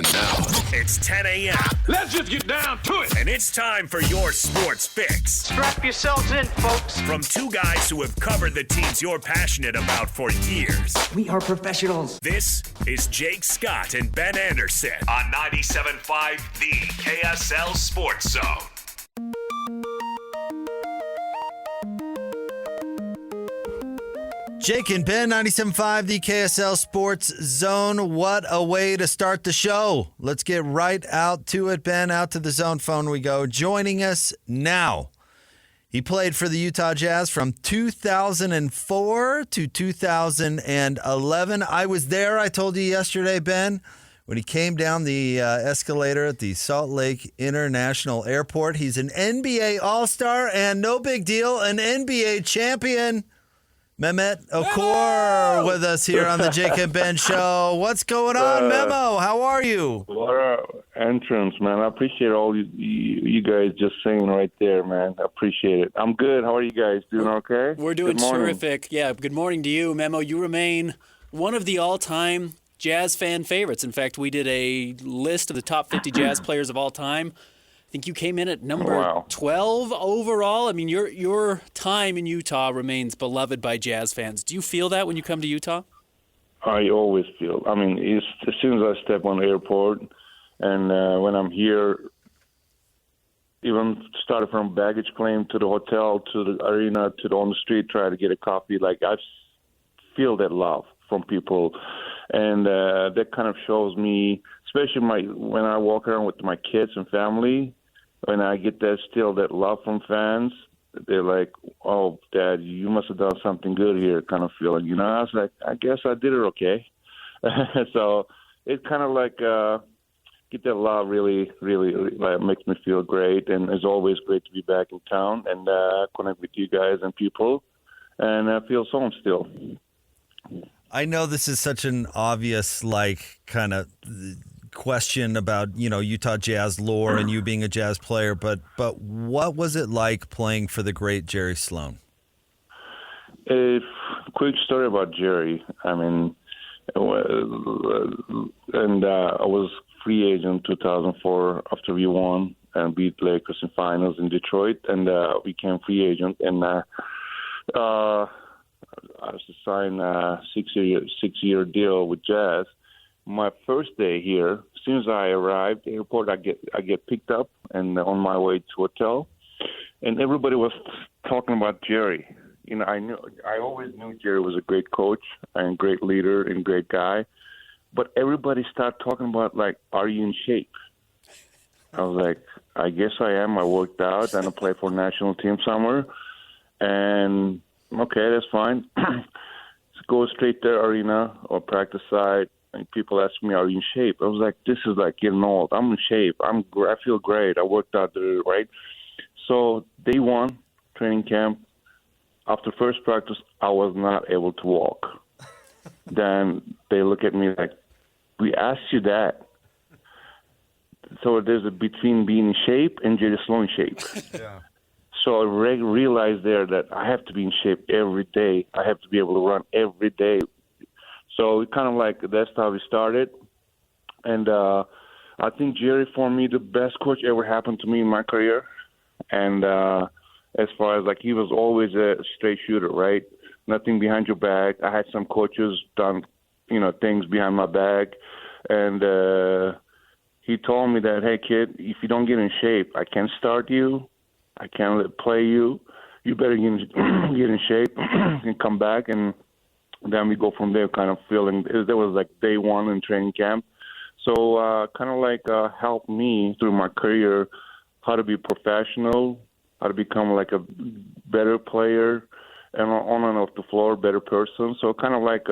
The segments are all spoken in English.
And now, it's 10 a.m. Let's just get down to it. And it's time for your sports fix. Strap yourselves in, folks. From two guys who have covered the teams you're passionate about for years. We are professionals. This is Jake Scott and Ben Anderson on 97.5 The KSL Sports Zone. Jake and Ben, 97.5, the KSL Sports Zone. What a way to start the show. Let's get right out to it, Ben. Out to the zone phone we go. Joining us now, he played for the Utah Jazz from 2004 to 2011. I was there, I told you yesterday, Ben, when he came down the escalator at the Salt Lake International Airport. He's an NBA All-Star and, no big deal, an NBA champion. Mehmet Okur with us here on the Jake and Ben Show. What's going on, Memo? How are you? What a entrance, man. I appreciate all you guys just saying right there, man. I appreciate it. I'm good. How are you guys? Doing okay? We're doing terrific. Yeah, good morning to you, Memo. You remain one of the all-time Jazz fan favorites. In fact, we did a list of the top 50 Jazz players of all time. I think you came in at number 12 overall. I mean, your time in Utah remains beloved by Jazz fans. Do you feel that when you come to Utah? I always feel. I mean, as soon as I step on the airport and when I'm here, even started from baggage claim to the hotel to the arena to on the street, try to get a coffee. Like, I feel that love from people. And that kind of shows me, especially when I walk around with my kids and family, when I get that love from fans, they're like, "Oh, Dad, you must have done something good here," kind of feeling. You know, I was like, "I guess I did it okay." So it kind of like get that love really, really, really makes me feel great, and it's always great to be back in town and connect with you guys and people, and I feel home still. I know this is such an obvious, kind of question about, Utah Jazz lore and you being a Jazz player, but what was it like playing for the great Jerry Sloan? A quick story about Jerry. I mean, I was free agent 2004 after we won and beat Lakers in finals in Detroit, and became free agent, and I was to sign a six-year deal with Jazz. My first day here, as soon as I arrived at the airport, I get picked up and on my way to hotel, and everybody was talking about Jerry. You know, I always knew Jerry was a great coach and great leader and great guy, but everybody started talking about, like, are you in shape? I was like, I guess I am. I worked out and I played for a national team somewhere, and okay, that's fine. Go straight to the arena or practice site. And people ask me, "Are you in shape?" I was like, "This is like getting old. I'm in shape. I feel great. I worked out there, right?" So day one, training camp. After first practice, I was not able to walk. Then they look at me like, "We asked you that." So there's a between being in shape and Jerry Sloan shape. Yeah. So I realized there that I have to be in shape every day. I have to be able to run every day. So it kind of like that's how we started. And I think Jerry, for me, the best coach ever happened to me in my career. And as far as, like, he was always a straight shooter, right? Nothing behind your back. I had some coaches done, things behind my back. And he told me that, "Hey, kid, if you don't get in shape, I can't start you. I can't play you. You better get in shape and come back." And then we go from there, kind of feeling that was like day one in training camp. So kind of like helped me through my career how to be professional, how to become like a better player, and on and off the floor, better person. So kind of like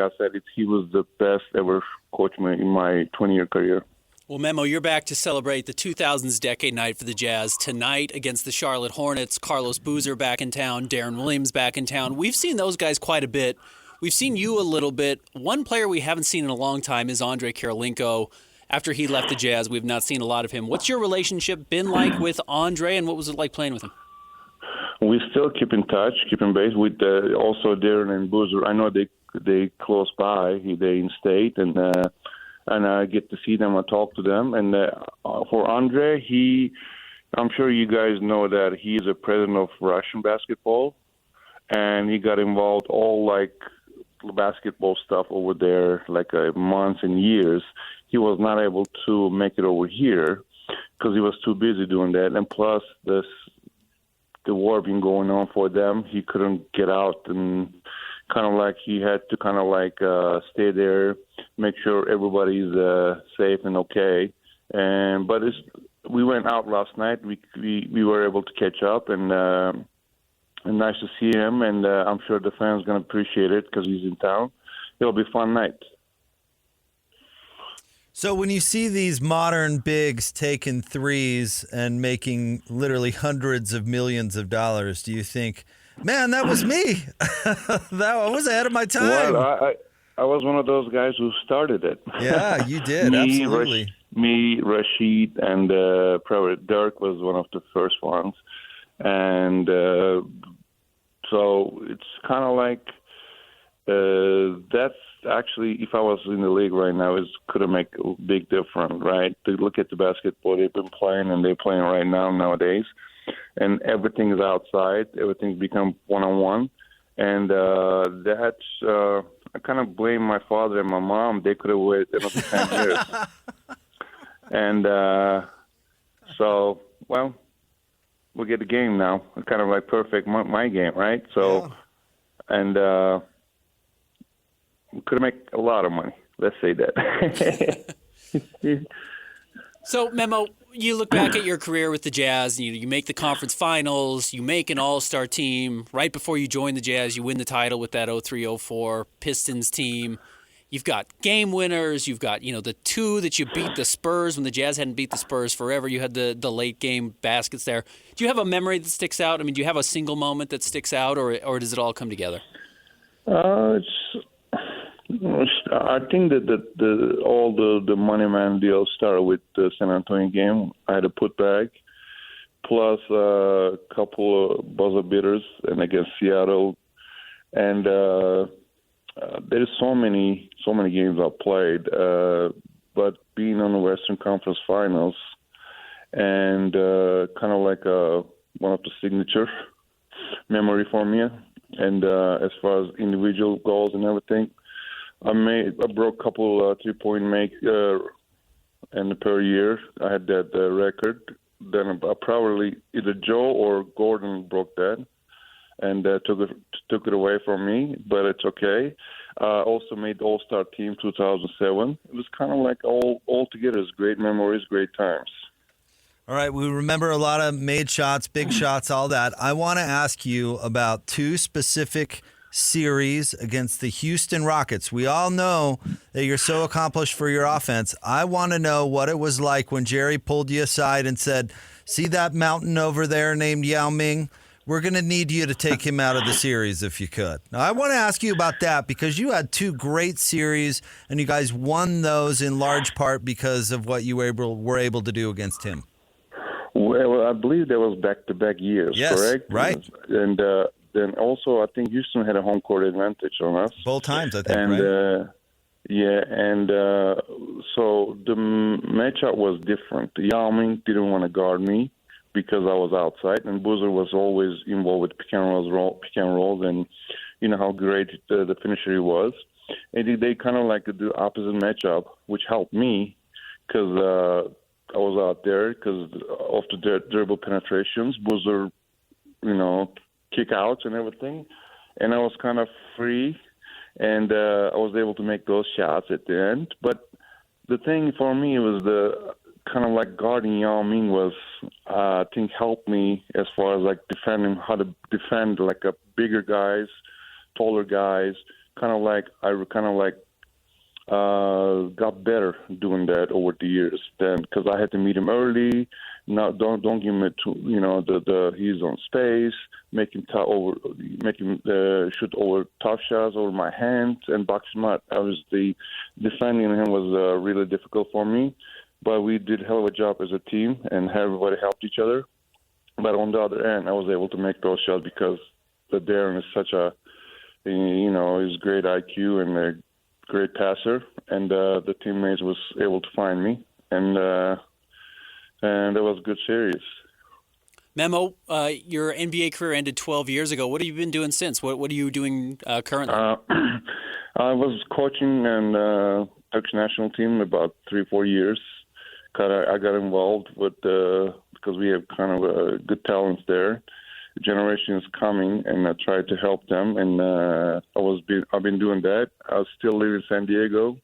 I said, he was the best ever coach in my 20-year career. Well, Memo, you're back to celebrate the 2000s decade night for the Jazz tonight against the Charlotte Hornets. Carlos Boozer back in town, Darren Williams back in town. We've seen those guys quite a bit. We've seen you a little bit. One player we haven't seen in a long time is Andre Kirilenko. After he left the Jazz, we've not seen a lot of him. What's your relationship been like with Andre, and what was it like playing with him? We still keep in touch, keep in base with also Darren and Boozer. I know they close by, they in state, and and I get to see them and talk to them. And for Andre, I'm sure you guys know that he is a president of Russian basketball, and he got involved all like basketball stuff over there, like months and years. He was not able to make it over here because he was too busy doing that, and plus the war being going on for them, he couldn't get out, and kind of like he had to kind of like stay there, make sure everybody's safe and okay. But we went out last night. We were able to catch up, and nice to see him. And I'm sure the fans going to appreciate it because he's in town. It'll be a fun night. So when you see these modern bigs taking threes and making literally hundreds of millions of dollars, do you think, man, that was me? I was ahead of my time. Well, I was one of those guys who started it. Yeah, you did. Absolutely. Me, Rashid, and probably Dirk was one of the first ones. And so it's kind of like that's actually, if I was in the league right now, it could have made a big difference, right? To look at the basketball they've been playing and they're playing right now nowadays, and everything is outside. Everything's become one-on-one. And that's I kind of blame my father and my mom. They could have waited another 10 years. And so, well, we get the game now. It's kind of like perfect my game, right? So, and we could make a lot of money. Let's say that. So, Memo, you look back at your career with the Jazz, and you make the conference finals, you make an all-star team. Right before you join the Jazz, you win the title with that 03-04 Pistons team. You've got game winners. You've got, the two that you beat the Spurs when the Jazz hadn't beat the Spurs forever. You had the late game baskets there. Do you have a memory that sticks out? I mean, do you have a single moment that sticks out, or does it all come together? I think that all the money man deals started with the San Antonio game. I had a putback, plus a couple of buzzer beaters, and against Seattle, and there's so many games I played. But being on the Western Conference Finals, and kind of like one of the signature memory for me. And as far as individual goals and everything, I broke a couple 3-point make and per year. I had that record. Then probably either Joe or Gordon broke that, and took it away from me. But it's okay. Also made the All-Star team 2007. It was kind of like all together. It's great memories, great times. All right, we remember a lot of made shots, big shots, all that. I want to ask you about two specific series against the Houston Rockets. We all know that you're so accomplished for your offense. I want to know what it was like when Jerry pulled you aside and said, see that mountain over there named Yao Ming? We're going to need you to take him out of the series if you could. Now, I want to ask you about that because you had two great series, and you guys won those in large part because of what you were able to do against him. Well, I believe there was back-to-back years, yes, correct? Right. And then also I think Houston had a home court advantage on us. Both times, I think, and, right? So the matchup was different. Yao Ming didn't want to guard me because I was outside, and Boozer was always involved with pick and rolls, and you know how great the finisher he was. And they kind of like the opposite matchup, which helped me because I was out there because of the dribble penetrations, Boozer, kick outs and everything, and I was kind of free, and I was able to make those shots at the end. But the thing for me was the kind of like guarding Yao Ming was, I think, helped me as far as like defending, how to defend like a bigger guys, taller guys. Got better doing that over the years. Then because I had to meet him early. Now don't give him he's on space, make him shoot over tough shots over my hands and box him out. Defending him was really difficult for me, but we did a hell of a job as a team and everybody helped each other. But on the other end, I was able to make those shots because the Darren is such a, he's great IQ and great passer, and the teammates was able to find me, and it was a good series. Memo, your NBA career ended 12 years ago. What have you been doing since? What are you doing currently? I was coaching and Turkish national team about 3-4 years. I got involved with because we have kind of good talents there. The generation is coming, and I tried to help them. And I've been doing that. I still live in San Diego,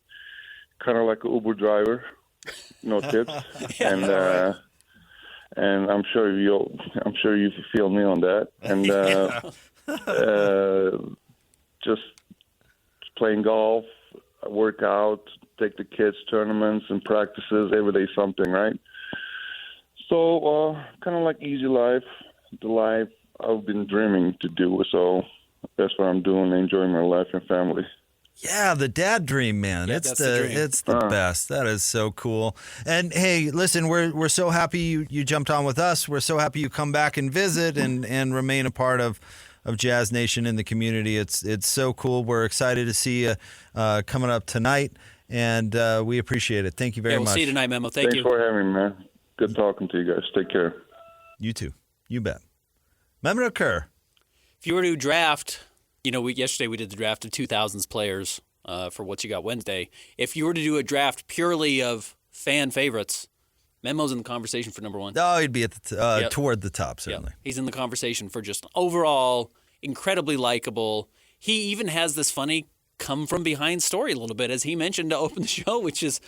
kind of like an Uber driver, no tips. And I'm sure you feel me on that. And just playing golf, work out, take the kids tournaments and practices every day, something, right? So kind of like easy life, the life I've been dreaming to do. So that's what I'm doing, enjoying my life and family. Yeah, the dad dream, man. Yeah, it's that's the the dream. it's the best. That is so cool. And hey, listen, we're so happy you jumped on with us. We're so happy you come back and visit and remain a part of Jazz Nation in the community. It's so cool. We're excited to see you coming up tonight, and we appreciate it. Thank you very we'll much. see you tonight, Memo. Thank you. Thanks for having me, man. Good talking to you guys. Take care. You too. You bet. Mehmet Okur. If you were to draft, yesterday we did the draft of 2000s players for What You Got Wednesday. If you were to do a draft purely of fan favorites, Memo's in the conversation for number one. Oh, he'd be at the toward the top, certainly. Yep. He's in the conversation for just overall incredibly likable. He even has this funny come from behind story a little bit, as he mentioned to open the show, which is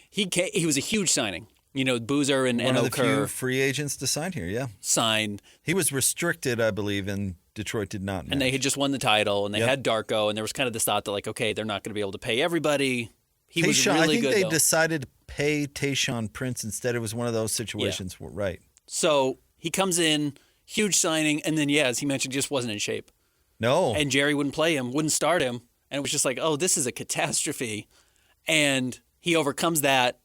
he was a huge signing. Boozer and One of the Okur few free agents to sign here, yeah. signed. He was restricted, I believe, and Detroit did not. And they had just won the title, and they had Darko, and there was kind of this thought that, okay, they're not going to be able to pay everybody. He was really I think good, they though. decided to pay Tayshaun Prince instead. It was one of those situations, right? So he comes in, huge signing, and then, as he mentioned, just wasn't in shape. No. And Jerry wouldn't play him, wouldn't start him, and it was just like, oh, this is a catastrophe. And he overcomes that,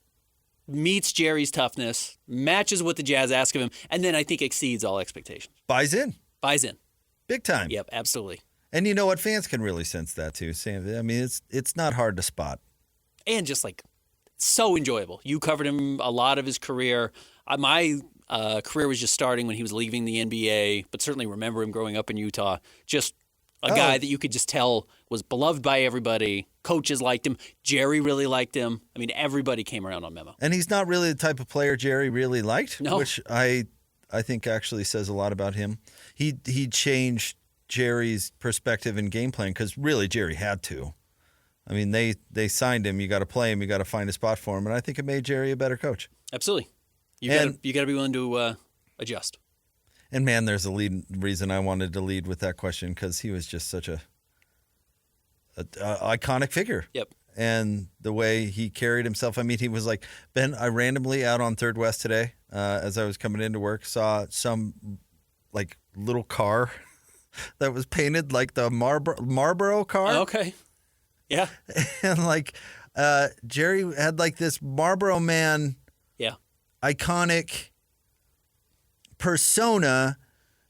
meets Jerry's toughness, matches what the Jazz ask of him, and then I think exceeds all expectations. Buys in. Big time. Yep, absolutely. And you know what? Fans can really sense that too, Sam. I mean, it's not hard to spot. And just so enjoyable. You covered him a lot of his career. My career was just starting when he was leaving the NBA, but certainly remember him growing up in Utah. Just a guy that you could just tell was beloved by everybody. Coaches liked him. Jerry really liked him. I mean, everybody came around on Memo. And he's not really the type of player Jerry really liked, No. which I think actually says a lot about him. He changed Jerry's perspective and game plan because really Jerry had to. I mean, they signed him. You got to play him. You got to find a spot for him, and I think it made Jerry a better coach. Absolutely. You got to be willing to adjust. And man, there's a reason I wanted to lead with that question because he was just such a iconic figure. Yep. And the way he carried himself. I mean, he was like, Ben, I randomly out on 3rd West today as I was coming into work, saw some little car that was painted like the Marlboro car. Okay. Yeah. And Jerry had this Marlboro Man iconic persona,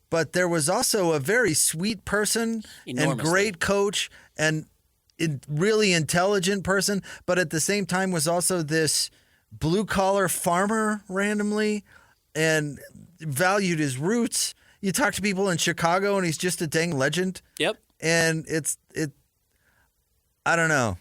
but there was also a very sweet person and great coach and really intelligent person, but at the same time was also this blue-collar farmer randomly and valued his roots. You talk to people in Chicago and he's just a dang legend. Yep. And I don't know.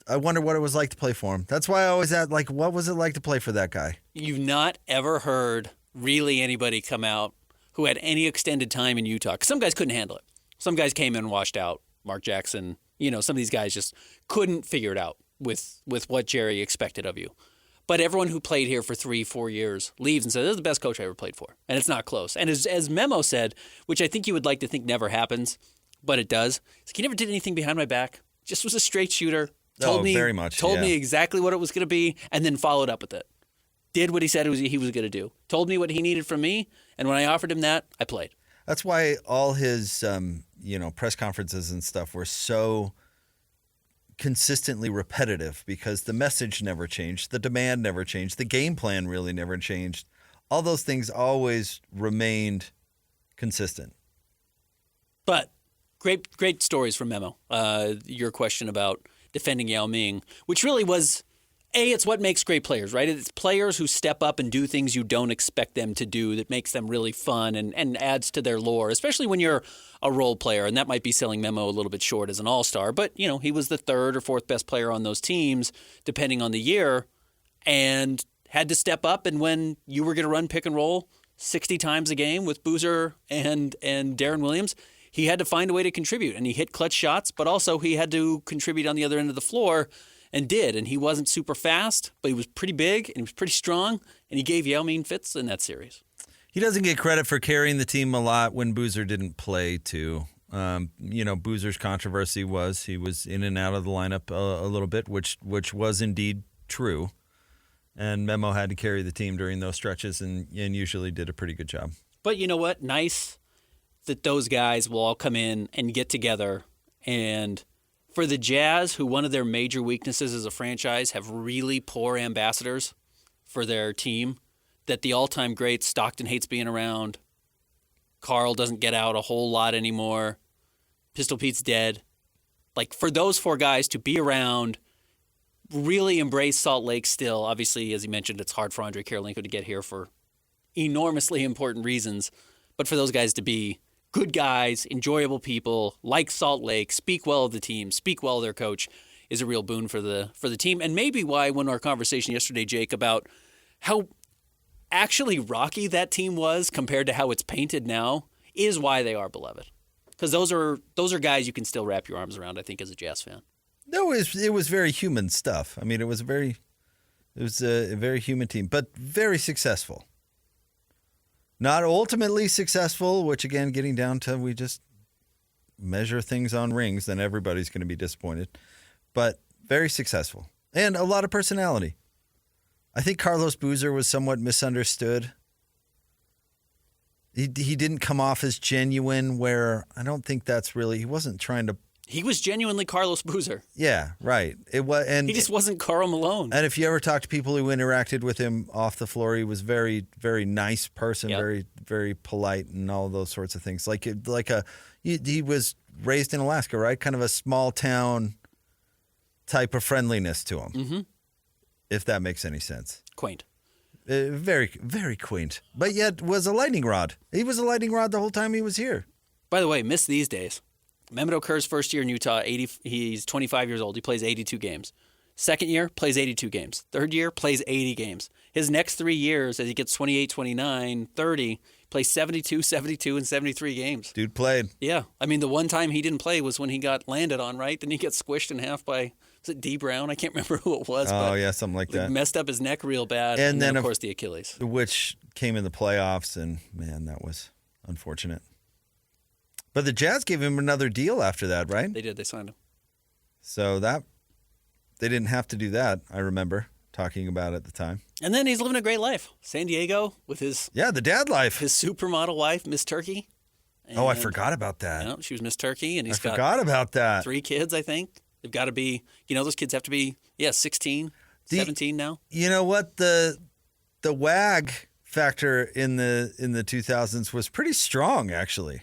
I wonder what it was like to play for him. That's why I always ask, what was it like to play for that guy? You've not ever heard really anybody come out who had any extended time in Utah. 'Cause some guys couldn't handle it. Some guys came in and washed out. Mark Jackson, some of these guys just couldn't figure it out with what Jerry expected of you. But everyone who played here for 3-4 years leaves and says, this is the best coach I ever played for. And it's not close. And as Memo said, which I think you would like to think never happens, but it does, he never did anything behind my back. Just was a straight shooter. Told me exactly what it was going to be, and then followed up with it. Did what he said he was going to do. Told me what he needed from me, and when I offered him that, I played. That's why all his, press conferences and stuff were so consistently repetitive because the message never changed, the demand never changed, the game plan really never changed. All those things always remained consistent. But great stories from Memo. Your question about defending Yao Ming, which really was, it's what makes great players, right? It's players who step up and do things you don't expect them to do that makes them really fun and adds to their lore, especially when you're a role player. And that might be selling Memo a little bit short as an all-star, but, he was the third or fourth best player on those teams, depending on the year, and had to step up. And when you were going to run pick and roll 60 times a game with Boozer and Darren Williams, he had to find a way to contribute. And he hit clutch shots, but also he had to contribute on the other end of the floor and did. And he wasn't super fast, but he was pretty big and he was pretty strong, and he gave Yao Ming fits in that series. He doesn't get credit for carrying the team a lot when Boozer didn't play, too. Boozer's controversy was he was in and out of the lineup a little bit, which was indeed true. And Memo had to carry the team during those stretches and usually did a pretty good job. But you know what? Nice that those guys will all come in and get together. And for the Jazz, who one of their major weaknesses as a franchise have really poor ambassadors for their team, that the all-time greats, Stockton hates being around, Carl doesn't get out a whole lot anymore, Pistol Pete's dead. Like, for those four guys to be around, really embrace Salt Lake still. Obviously, as you mentioned, it's hard for Andre Karolinko to get here for enormously important reasons. But for those guys to be good guys, enjoyable people, like Salt Lake, speak well of the team, speak well of their coach, is a real boon for the team. And maybe why, when our conversation yesterday, Jake, about how actually rocky that team was compared to how it's painted now, is why they are beloved. Because those are guys you can still wrap your arms around, I think, as a Jazz fan. No, it was very human stuff. I mean, it was a very human team, but very successful. Not ultimately successful, which again, getting down to we just measure things on rings, then everybody's going to be disappointed. But very successful and a lot of personality. I think Carlos Boozer was somewhat misunderstood. He didn't come off as genuine, where I don't think that's really, he wasn't trying to. He was genuinely Carlos Boozer. Yeah, right. It was, and he just wasn't Karl Malone. And if you ever talk to people who interacted with him off the floor, he was very, very nice person, Yep. very, very polite, and all those sorts of things. He was raised in Alaska, right? Kind of a small town type of friendliness to him, if that makes any sense. Quaint. Very, very quaint, but yet was a lightning rod. He was a lightning rod the whole time he was here. By the way, miss these days. Mehmet Okur's first year in Utah, he's 25 years old. He plays 82 games. Second year, plays 82 games. Third year, plays 80 games. His next 3 years, as he gets 28, 29, 30, plays 72, 72, and 73 games. Dude played. Yeah. I mean, the one time he didn't play was when he got landed on, right? Then he gets squished in half by, was it D. Brown? I can't remember who it was. Oh, yeah, something like that. Messed up his neck real bad. And then, of course, the Achilles. Which came in the playoffs, and, man, that was unfortunate. But the Jazz gave him another deal after that, right? They did. They signed him. So they didn't have to do that, I remember talking about at the time. And then he's living a great life. San Diego with his... Yeah, the dad life. His supermodel wife, Miss Turkey. And, I forgot about that. She was Miss Turkey, and he's forgot about that. 3 kids, I think. They've got to be, those kids have to be, 16, 17 now. You know what? The WAG factor in the 2000s was pretty strong, actually.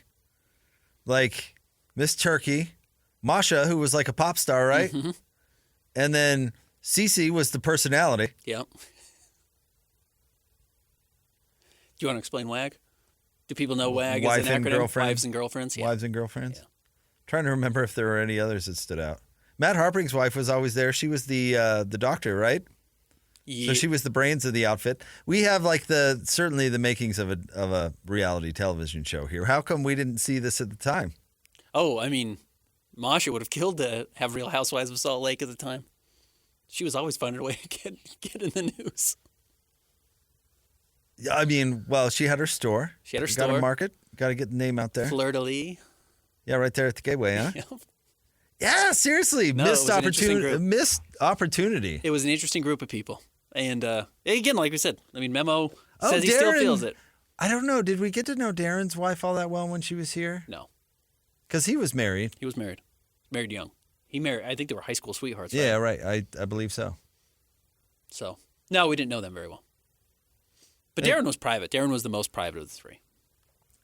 Like Miss Turkey, Masha, who was like a pop star, right? Mm-hmm. And then Cece was the personality. Yep. Do you want to explain WAG? Do people know WAG as an acronym? Wives and Girlfriends? Yeah. Wives and Girlfriends? Yeah. Trying to remember if there were any others that stood out. Matt Harpring's wife was always there. She was the doctor, right? Yeah. So she was the brains of the outfit. We have certainly the makings of a reality television show here. How come we didn't see this at the time? Oh, I mean, Masha would have killed to have Real Housewives of Salt Lake at the time. She was always finding a way to get in the news. I mean, well, she had her store. She had her store. Got to market. Got to get the name out there. Fleur de Lis. Yeah, right there at the gateway, huh? Yep. Yeah, seriously. No, missed opportunity. It was an interesting group of people. And again, like we said, I mean, Memo says he still feels it. I don't know. Did we get to know Darren's wife all that well when she was here? No. Because he was married. He was married. Married young. I think they were high school sweethearts. Yeah, right. I believe so. So, no, we didn't know them very well. But Darren was private. Darren was the most private of the 3.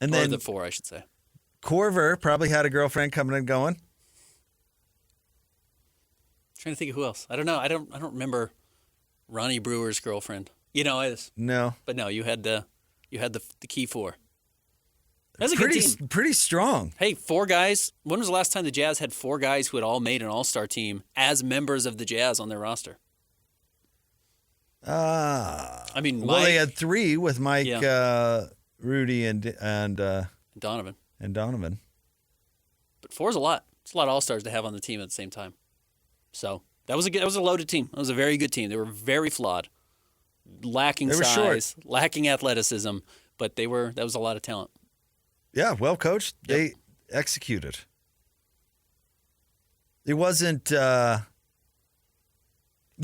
Or the 4, I should say. Corver probably had a girlfriend coming and going. Trying to think of who else. I don't know. I don't remember Ronnie Brewer's girlfriend. No. But no, you had the key four. That's a good team. Pretty strong. Hey, 4 guys. When was the last time the Jazz had 4 guys who had all made an all-star team as members of the Jazz on their roster? I mean, Mike, they had 3 with Mike, Rudy, and Donovan. But 4 is a lot. It's a lot of all-stars to have on the team at the same time. So that was a loaded team. That was a very good team. They were very flawed, lacking size, short. lacking athleticism, but that was a lot of talent. Yeah, well coached. Yep. They executed. It wasn't, you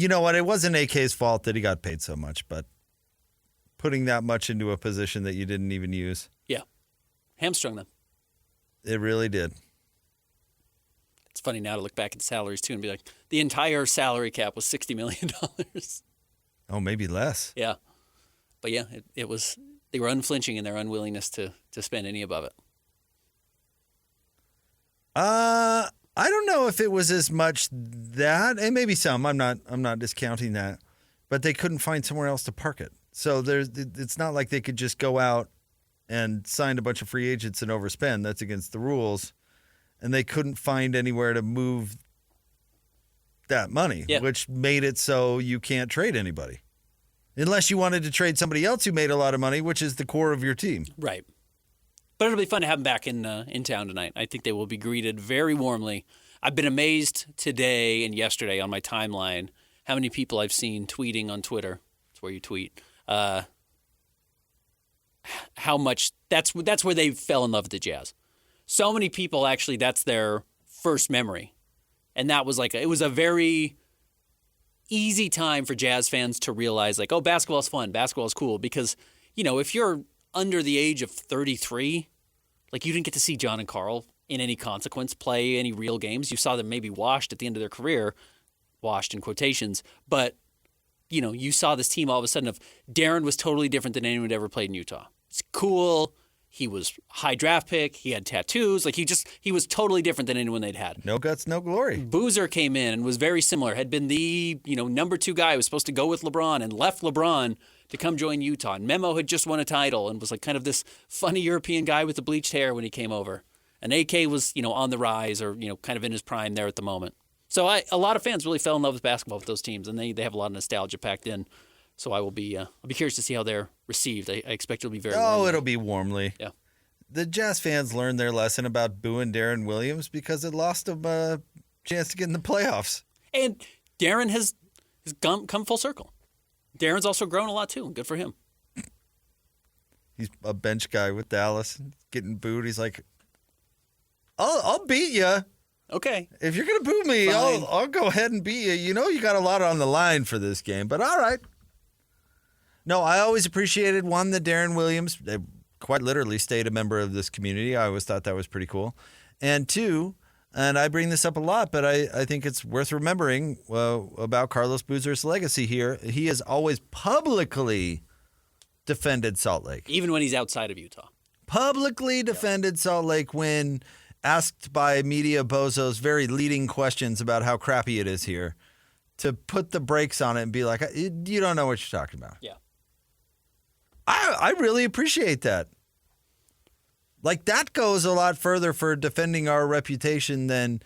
know what? It wasn't AK's fault that he got paid so much, but putting that much into a position that you didn't even use. Yeah. Hamstrung them. It really did. It's funny now to look back at the salaries, too, and be like, the entire salary cap was $60 million. Oh, maybe less. Yeah. But yeah, it was, they were unflinching in their unwillingness to spend any above it. I don't know if it was as much that, and maybe some. I'm not discounting that, but they couldn't find somewhere else to park it. So it's not like they could just go out and sign a bunch of free agents and overspend. That's against the rules, and they couldn't find anywhere to move that money, which made it so you can't trade anybody unless you wanted to trade somebody else who made a lot of money, which is the core of your team. Right. But it'll be fun to have them back in town tonight. I think they will be greeted very warmly. I've been amazed today and yesterday on my timeline how many people I've seen tweeting on Twitter. That's where you tweet. How much that's where they fell in love with the Jazz. So many people actually that's their first memory, and that was it was a very easy time for Jazz fans to realize oh, basketball's fun, basketball's cool, because if you're under the age of 33, you didn't get to see John and Carl in any consequence play any real games. You saw them maybe washed at the end of their career, washed in quotations, but you saw this team all of a sudden Darren was totally different than anyone who'd ever played in Utah. It's cool. He was high draft pick. He had tattoos. He was totally different than anyone they'd had. No guts, no glory. Boozer came in and was very similar. Had been the number 2 guy who was supposed to go with LeBron and left LeBron to come join Utah. And Memo had just won a title and was kind of this funny European guy with the bleached hair when he came over. And AK was on the rise or kind of in his prime there at the moment. So a lot of fans really fell in love with basketball with those teams, and they have a lot of nostalgia packed in. So I'll be curious to see how they're received. I expect it'll be very warmly. It'll be warmly. Yeah. The Jazz fans learned their lesson about booing Darren Williams because it lost them a chance to get in the playoffs. And Darren has come full circle. Darren's also grown a lot too. Good for him. He's a bench guy with Dallas, getting booed. He's like, I'll beat you. Okay. If you're gonna boo me, I'll go ahead and beat you. You got a lot on the line for this game, but all right. No, I always appreciated that Darren Williams quite literally stayed a member of this community. I always thought that was pretty cool. And 2, and I bring this up a lot, but I think it's worth remembering about Carlos Boozer's legacy here. He has always publicly defended Salt Lake. Even when he's outside of Utah. Publicly defended Salt Lake when asked by media bozos very leading questions about how crappy it is here, to put the brakes on it and be like, you don't know what you're talking about. Yeah. I really appreciate that. That goes a lot further for defending our reputation than,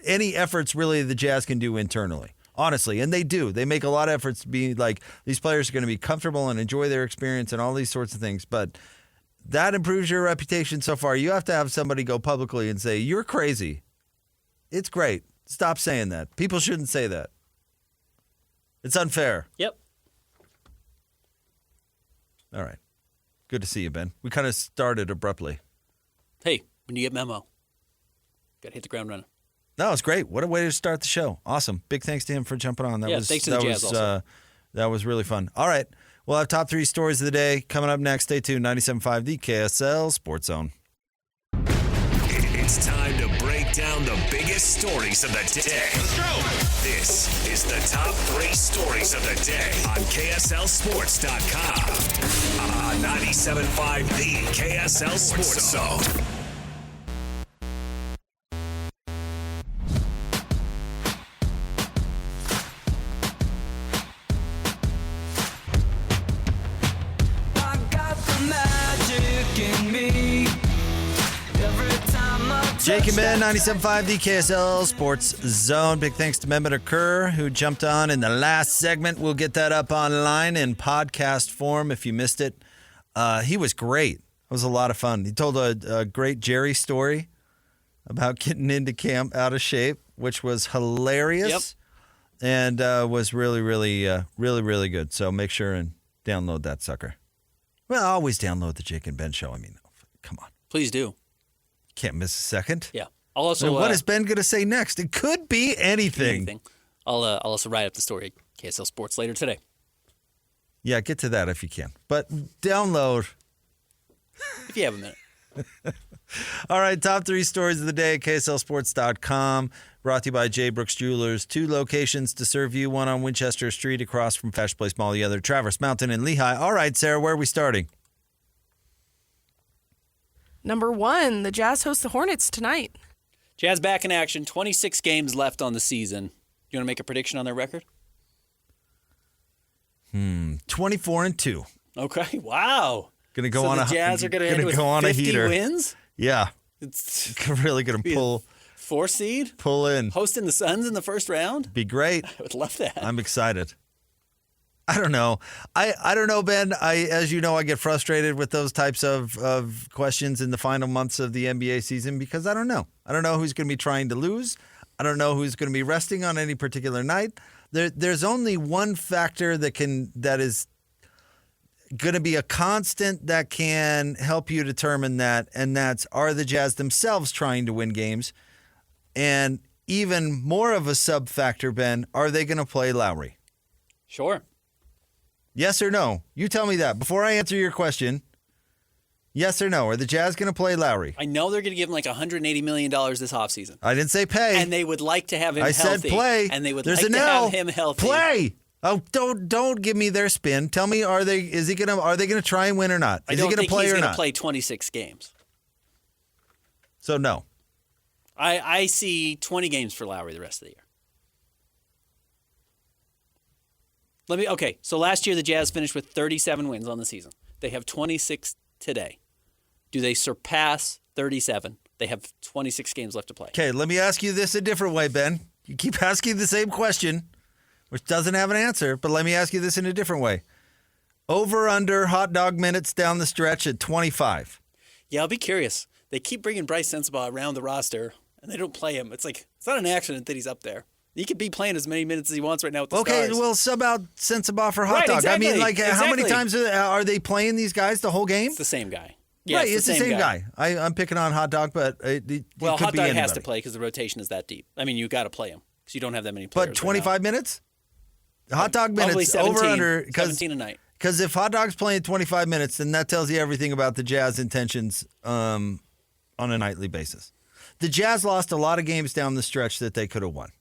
any efforts really the Jazz can do internally. Honestly, and they do. They make a lot of efforts to be these players are going to be comfortable and enjoy their experience and all these sorts of things. But that improves your reputation so far. You have to have somebody go publicly and say, you're crazy. It's great. Stop saying that. People shouldn't say that. It's unfair. Yep. All right. Good to see you, Ben. We kind of started abruptly. Hey, when you get Memo, got to hit the ground running. No, it's great. What a way to start the show. Awesome. Big thanks to him for jumping on. Thanks to the Jazz also. That was really fun. All right. We'll have top 3 stories of the day coming up next. Stay tuned. 97.5 The KSL Sports Zone. It's time to break down the biggest stories of the day. Let's go. This is the top 3 stories of the day on KSLSports.com. 97.5 The KSL Sports Zone. Jake and Ben, 97.5, the KSL Sports Zone. Big thanks to Mehmet Okur, who jumped on in the last segment. We'll get that up online in podcast form if you missed it. He was great. It was a lot of fun. He told a great Jerry story about getting into camp out of shape, which was hilarious and was really, really good. So make sure and download that sucker. Well, always download the Jake and Ben show. I mean, come on. Please do. Can't miss a second. Yeah. I'll also. What is Ben going to say next? It could be anything. I'll also write up the story at KSL Sports later today. Yeah, get to that if you can. But download. If you have a minute. All right, top 3 stories of the day at KSLSports.com. Brought to you by J. Brooks Jewelers. 2 locations to serve you. One on Winchester Street across from Fashion Place Mall. The other, Traverse Mountain and Lehigh. All right, Sarah, where are we starting? Number 1, the Jazz host the Hornets tonight. Jazz back in action. 26 games left on the season. You want to make a prediction on their record? 24-2. Okay. Wow. Gonna go so on the a Jazz are going to end with 50 heater. wins? Yeah. It's Really gonna pull 4 seed? Pull in. Hosting the Suns in the first round? Be great. I would love that. I'm excited. I don't know. I don't know, Ben. As you know, I get frustrated with those types of questions in the final months of the NBA season because I don't know. I don't know who's going to be trying to lose. I don't know who's going to be resting on any particular night. There's only one factor that is going to be a constant that can help you determine that, and that's, are the Jazz themselves trying to win games? And even more of a sub factor, Ben, are they going to play Lowry? Sure. Yes or no? You tell me that. Before I answer your question, yes or no? Are the Jazz going to play Lowry? I know they're going to give him like $180 million this offseason. I didn't say pay. And they would like to have him I healthy. said play. And they would There's like an to L. have him healthy. Play. Oh, don't give me their spin. Tell me, are they going to try and win or not? Is he going to play he's or going not? to play 26 games. So no. I see 20 games for Lowry the rest of the year. So last year the Jazz finished with 37 wins on the season. They have 26 today. Do they surpass 37? They have 26 games left to play. Okay, let me ask you this a different way, Ben. You keep asking the same question, which doesn't have an answer, but let me ask you this in a different way. Over, under, hot dog minutes down the stretch at 25. Yeah, I'll be curious. They keep bringing Bryce Sensabaugh around the roster, and they don't play him. It's not an accident that he's up there. He could be playing as many minutes as he wants right now with the Stars. Okay, well, sub out Sensabaugh for hot Right, dog. exactly, I mean, how many exactly. times are they playing these guys the whole game? It's the same guy. Yeah, right, it's the same guy. I'm picking on hot dog, but it could hot be dog anybody. has to play because the rotation is that deep. I mean, you got to play him because you don't have that many players. But 25 minutes? Hot dog Probably minutes, 17, over, under. 17 a night. Because if hot dog's playing 25 minutes, then that tells you everything about the Jazz intentions on a nightly basis. The Jazz lost a lot of games down the stretch that they could have won.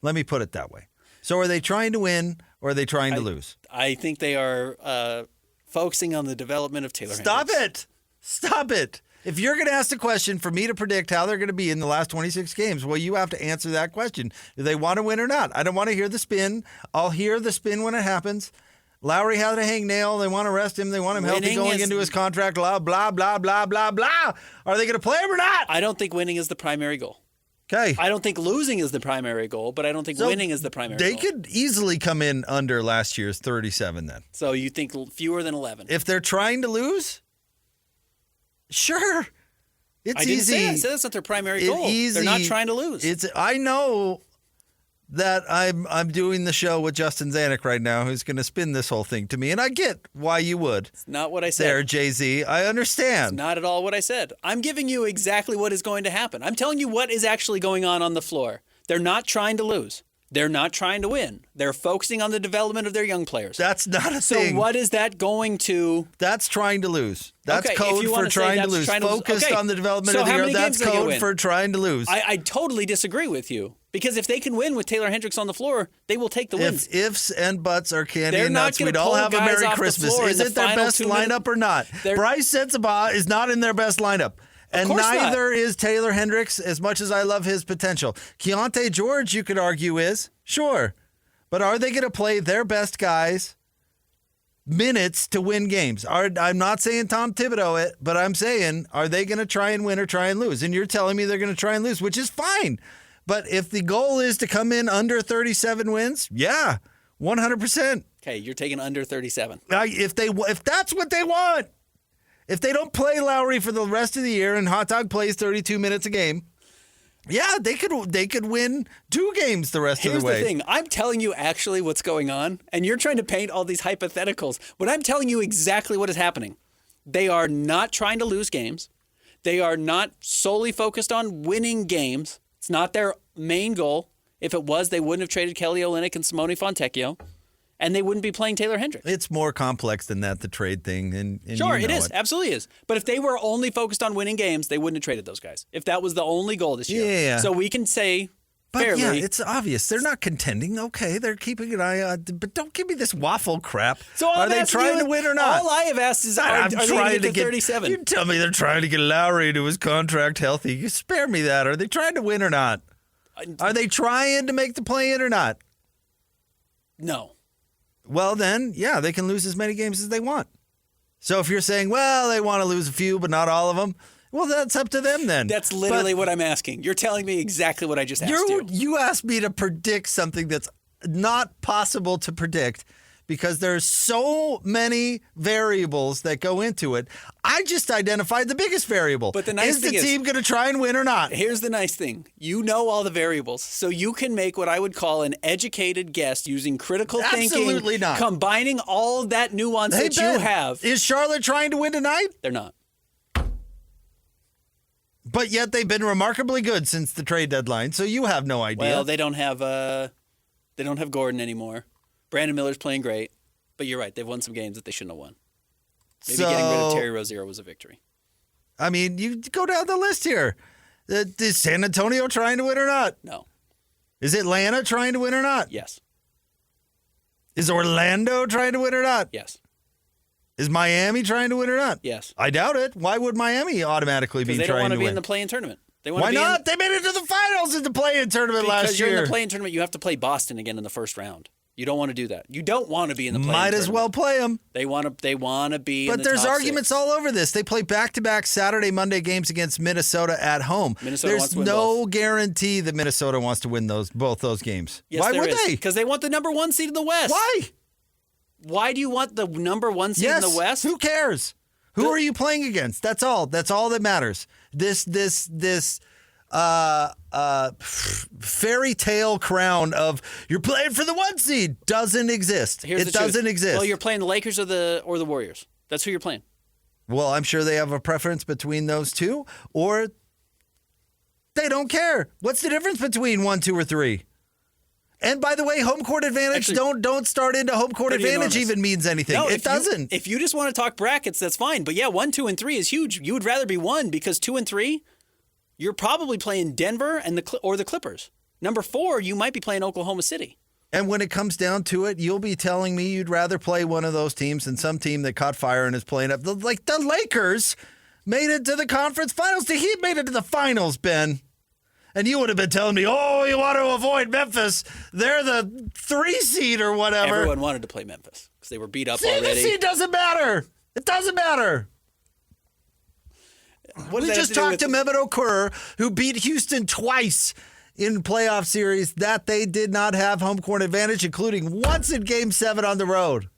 Let me put it that way. So are they trying to win or are they trying to lose? I think they are focusing on the development of Taylor Hendricks. Stop it. If you're going to ask the question for me to predict how they're going to be in the last 26 games, well, you have to answer that question. Do they want to win or not? I don't want to hear the spin. I'll hear the spin when it happens. Lowry had a hangnail. They want to rest him. They want him healthy going into his contract. Blah, blah, blah, blah, blah, blah. Are they going to play him or not? I don't think winning is the primary goal. Okay. I don't think losing is the primary goal, but I don't think winning is the primary goal. They could easily come in under last year's 37 then. So you think fewer than 11? If they're trying to lose, sure. It's I didn't easy. say that. I said that's not their primary goal. They're not trying to lose. I know that I'm doing the show with Justin Zanuck right now, who's going to spin this whole thing to me, and I get why you would. It's not what I said. There, Jay-Z. I understand. It's not at all what I said. I'm giving you exactly what is going to happen. I'm telling you what is actually going on the floor. They're not trying to lose. They're not trying to win. They're focusing on the development of their young players. That's not a thing. So what is that going to? That's trying to lose. That's Okay, code if you for wanna say trying to that's lose. trying to lose. Focused Okay. on the development So of the how year. many That's games they can code win? for trying to lose. I totally disagree with you. Because if they can win with Taylor Hendricks on the floor, they will take the wins. If ifs and buts are candy They're and not nuts, gonna we'd all pull have a guys Merry off the Christmas. floor in Is the it their final best 2 minutes? lineup or not? Bryce Sensabaugh is not in their best lineup. And course not. neither is Taylor Hendricks, as much as I love his potential. Keontae George, you could argue, is. Sure. But are they going to play their best guys minutes to win games. I'm not saying Tom Thibodeau it, but I'm saying, are they going to try and win or try and lose? And you're telling me they're going to try and lose, which is fine. But if the goal is to come in under 37 wins, yeah, 100%. Okay, you're taking under 37. If that's what they want, if they don't play Lowry for the rest of the year and Hot Dog plays 32 minutes a game, yeah, they could win 2 games the rest of the way. Here's the thing. I'm telling you actually what's going on, and you're trying to paint all these hypotheticals. But I'm telling you exactly what is happening. They are not trying to lose games. They are not solely focused on winning games. It's not their main goal. If it was, they wouldn't have traded Kelly Olynyk and Simone Fontecchio, and they wouldn't be playing Taylor Hendricks. It's more complex than that, the trade thing. And sure, you know it is. Absolutely is. But if they were only focused on winning games, they wouldn't have traded those guys. If that was the only goal this year. Yeah. So we can say But fairly. yeah, it's obvious. They're not contending. Okay, they're keeping an eye on. But don't give me this waffle crap. So all Are I'm they asking trying you to win or not? All I have asked is, are they going to get to 37? You tell me they're trying to get Lowry to his contract healthy. You spare me that. Are they trying to win or not? Are they trying to make the play-in or not? No. Well, then, yeah, they can lose as many games as they want. So if you're saying, well, they want to lose a few, but not all of them, well, that's up to them then. That's literally what I'm asking. You're telling me exactly what I just asked you. You asked me to predict something that's not possible to predict because there's so many variables that go into it. I just identified the biggest variable. But the nice is thing the team going to try and win or not? Here's the nice thing. You know all the variables, so you can make what I would call an educated guess using critical thinking. Absolutely not. Combining all that nuance that Ben, you have. Is Charlotte trying to win tonight? They're not. But yet they've been remarkably good since the trade deadline, so you have no idea. Well, they don't have Gordon anymore. Brandon Miller's playing great, but you're right. They've won some games that they shouldn't have won. Maybe getting rid of Terry Rozier was a victory. I mean, you go down the list here. Is San Antonio trying to win or not? No. Is Atlanta trying to win or not? Yes. Is Orlando trying to win or not? Yes. Is Miami trying to win or not? Yes. I doubt it. Why would Miami automatically be Because they don't trying want to to be win? in the play-in tournament. They want Why to be not? They made it to the finals in the play-in tournament last Because you're year. in the play-in tournament, you have to play Boston again in the first round. You don't want to do that. You don't want to be in the play-in Might tournament. as well play them. They want to be in But the there's top arguments 6. all over this. They play back-to-back Saturday, Monday games against Minnesota at home. Minnesota wants There's to win no both. guarantee that Minnesota wants to win both those games. Yes, Why there would is. they? Because they want the number 1 seed in the West. Why? Why do you want the number 1 seed in the West? Who cares? Who are you playing against? That's all. That's all that matters. This fairy tale crown of you're playing for the 1 seed doesn't exist. Here's It the truth. doesn't exist. Well, you're playing the Lakers or the Warriors. That's who you're playing. Well, I'm sure they have a preference between those two, or they don't care. What's the difference between 1, 2, or 3? And by the way, home court advantage, Actually, don't start into home court pretty advantage enormous. even means anything. No, it doesn't. If you just want to talk brackets, that's fine. But yeah, 1, 2, and 3 is huge. You would rather be 1 because 2 and 3, you're probably playing Denver and the Clippers. Number 4, you might be playing Oklahoma City. And when it comes down to it, you'll be telling me you'd rather play one of those teams than some team that caught fire and is playing up. Like the Lakers made it to the conference finals. The Heat made it to the finals, Ben. And you would have been telling me, oh, you want to avoid Memphis. They're the 3 seed or whatever. Everyone wanted to play Memphis because they were beat up See, already. the seed doesn't matter. It doesn't matter. What does We that just have to do talked to with- Mehmet Okur, who beat Houston twice in playoff series that they did not have home court advantage, including once in Game 7 on the road.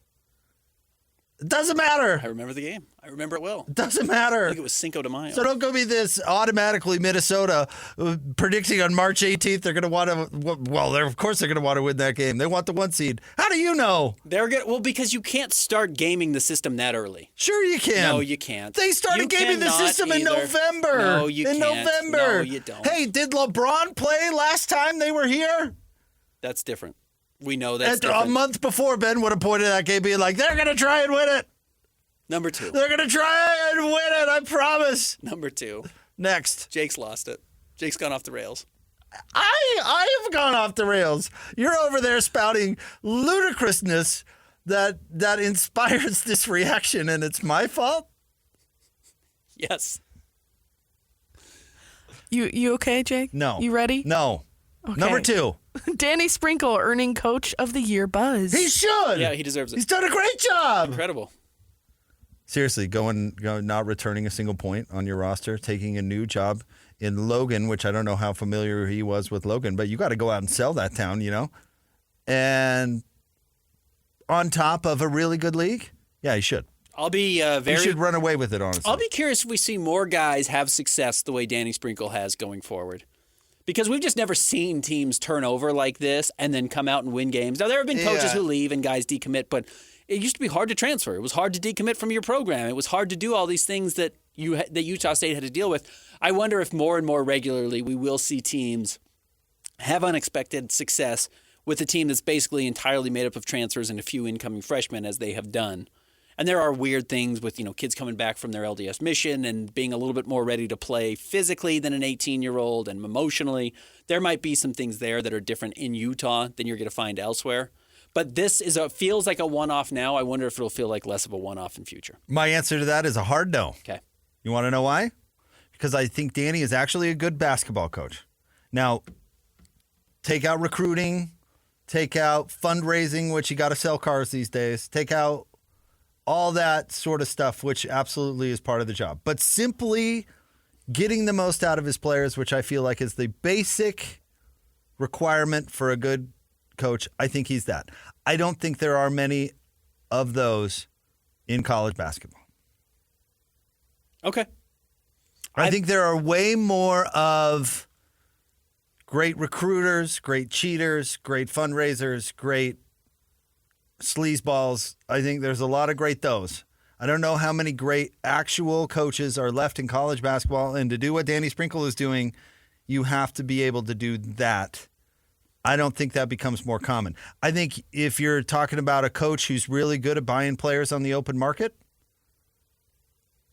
It doesn't matter. I remember the game. I remember it well. It doesn't I matter. think it was Cinco de Mayo. So don't go be this automatically Minnesota predicting on March 18th they're going to want to. Well, of course they're going to want to win that game. They want the 1 seed. How do you know? They're good. Well, because you can't start gaming the system that early. Sure, you can. No, you can't. They started You gaming the cannot system in either. November. No, you in can't. November. No, you don't. Hey, did LeBron play last time they were here? That's different. We know that's And different. a month before, Ben would have pointed that game, being like, "They're going to try and win it. Number 2. They're going to try and win it. I promise." Number 2. Next. Jake's lost it. Jake's gone off the rails. I have gone off the rails. You're over there spouting ludicrousness that inspires this reaction, and it's my fault? Yes. You okay, Jake? No. You ready? No. Okay. Number 2. Danny Sprinkle earning Coach of the Year buzz. He should. Yeah, he deserves it. He's done a great job. Incredible. Seriously, going not returning a single point on your roster, taking a new job in Logan, which I don't know how familiar he was with Logan, but you got to go out and sell that town, And on top of a really good league, yeah, he should. I'll be He should run away with it, honestly. I'll be curious if we see more guys have success the way Danny Sprinkle has going forward. Because we've just never seen teams turn over like this and then come out and win games. Now, there have been coaches who leave and guys decommit, but it used to be hard to transfer. It was hard to decommit from your program. It was hard to do all these things that Utah State had to deal with. I wonder if more and more regularly we will see teams have unexpected success with a team that's basically entirely made up of transfers and a few incoming freshmen, as they have done. And there are weird things with, kids coming back from their LDS mission and being a little bit more ready to play physically than an 18-year-old and emotionally. There might be some things there that are different in Utah than you're going to find elsewhere. But this feels like a one-off now. I wonder if it'll feel like less of a one-off in future. My answer to that is a hard no. Okay. You want to know why? Because I think Danny is actually a good basketball coach. Now, take out recruiting, take out fundraising, which you got to sell cars these days, take out all that sort of stuff, which absolutely is part of the job. But simply getting the most out of his players, which I feel like is the basic requirement for a good coach, I think he's that. I don't think there are many of those in college basketball. Okay. I think there are way more of great recruiters, great cheaters, great fundraisers, great sleazeballs. I think there's a lot of great those. I don't know how many great actual coaches are left in college basketball, and to do what Danny Sprinkle is doing, you have to be able to do that. I don't think that becomes more common. I think if you're talking about a coach who's really good at buying players on the open market,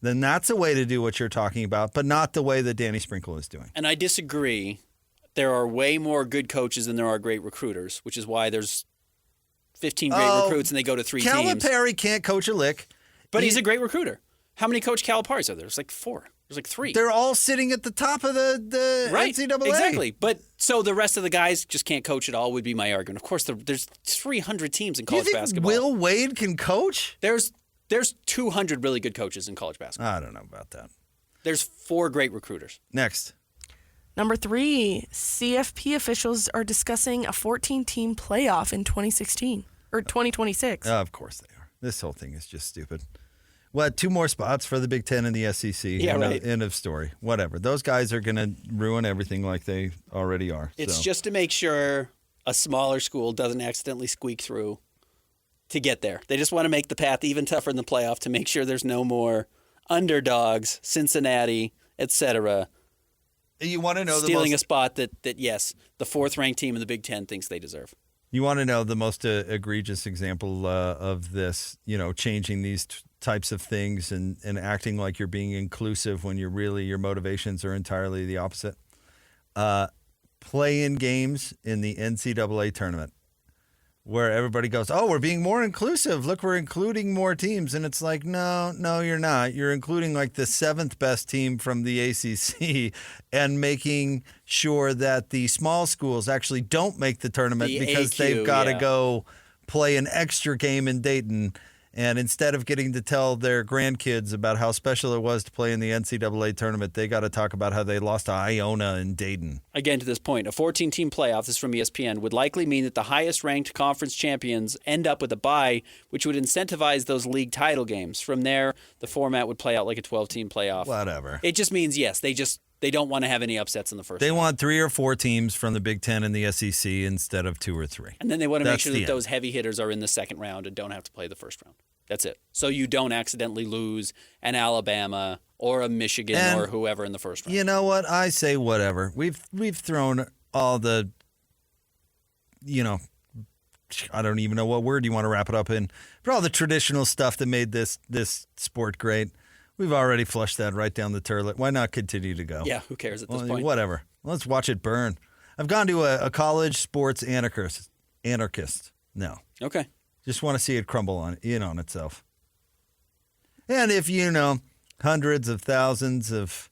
then that's a way to do what you're talking about, but not the way that Danny Sprinkle is doing. And I disagree. There are way more good coaches than there are great recruiters, which is why there's 15 great recruits and they go to 3 teams. Calipari can't coach a lick. But he's a great recruiter. How many Coach Caliparis are there? There's like 4. There's like 3. They're all sitting at the top of the right. NCAA. Exactly. But so the rest of the guys just can't coach at all would be my argument. Of course, there's 300 teams in college basketball. Will Wade can coach? There's 200 really good coaches in college basketball. I don't know about that. There's 4 great recruiters. Next. Number 3, CFP officials are discussing a 14-team playoff in 2016 or 2026. Of course they are. This whole thing is just stupid. What, 2 more spots for the Big Ten and the SEC? Yeah, right. End of story. Whatever. Those guys are going to ruin everything like they already are. It's just to make sure a smaller school doesn't accidentally squeak through to get there. They just want to make the path even tougher in the playoff to make sure there's no more underdogs, Cincinnati, etc. You want to know stealing a spot that yes, the 4th-ranked team in the Big Ten thinks they deserve. You want to know the most egregious example of this, changing these types of things and acting like you're being inclusive when your motivations are entirely the opposite? Play-in games in the NCAA tournament where everybody goes, oh, we're being more inclusive. Look, we're including more teams. And it's like, no, you're not. You're including like the 7th best team from the ACC and making sure that the small schools actually don't make the tournament because they've got to go play an extra game in Dayton. And instead of getting to tell their grandkids about how special it was to play in the NCAA tournament, they got to talk about how they lost to Iona and Dayton. Again, to this point, a 14-team playoff, this is from ESPN, would likely mean that the highest-ranked conference champions end up with a bye, which would incentivize those league title games. From there, the format would play out like a 12-team playoff. Whatever. It just means, yes, they don't want to have any upsets in the first round. They want 3 or 4 teams from the Big Ten and the SEC instead of 2 or 3. And then they want to make sure that those heavy hitters are in the second round and don't have to play the first round. That's it. So you don't accidentally lose an Alabama or a Michigan or whoever in the first round. You know what? I say whatever. We've thrown all the, I don't even know what word you want to wrap it up in, but all the traditional stuff that made this sport great. We've already flushed that right down the toilet. Why not continue to go? Yeah, who cares at this point? Whatever. Let's watch it burn. I've gone to a college sports anarchist. No. Okay. Just want to see it crumble on itself. And if hundreds of thousands of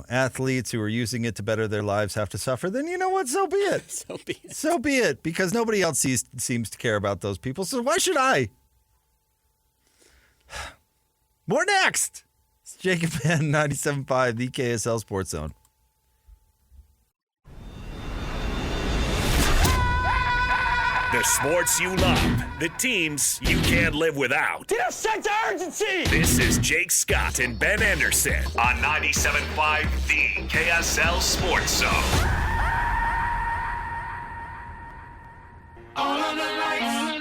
athletes who are using it to better their lives have to suffer, then you know what? So be it. So be it. So be it, because nobody else seems to care about those people. So why should I? More next. It's Jacob Ben, 97.5, the KSL Sports Zone. The sports you love, the teams you can't live without. Get a sense of urgency! This is Jake Scott and Ben Anderson on 97.5, the KSL Sports Zone. All of the lights.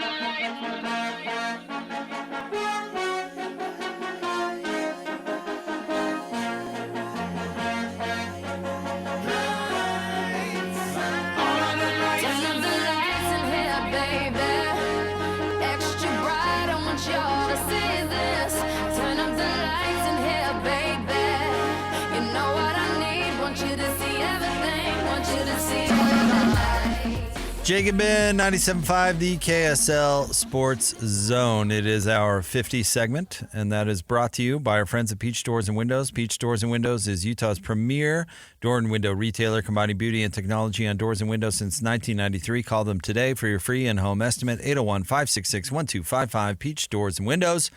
Jacob Ben, 97.5, the KSL Sports Zone. It is our 50 segment, and that is brought to you by our friends at Peach Doors and Windows. Peach Doors and Windows is Utah's premier door and window retailer, combining beauty and technology on doors and windows since 1993. Call them today for your free in-home estimate, 801-566-1255, Peach Doors and Windows.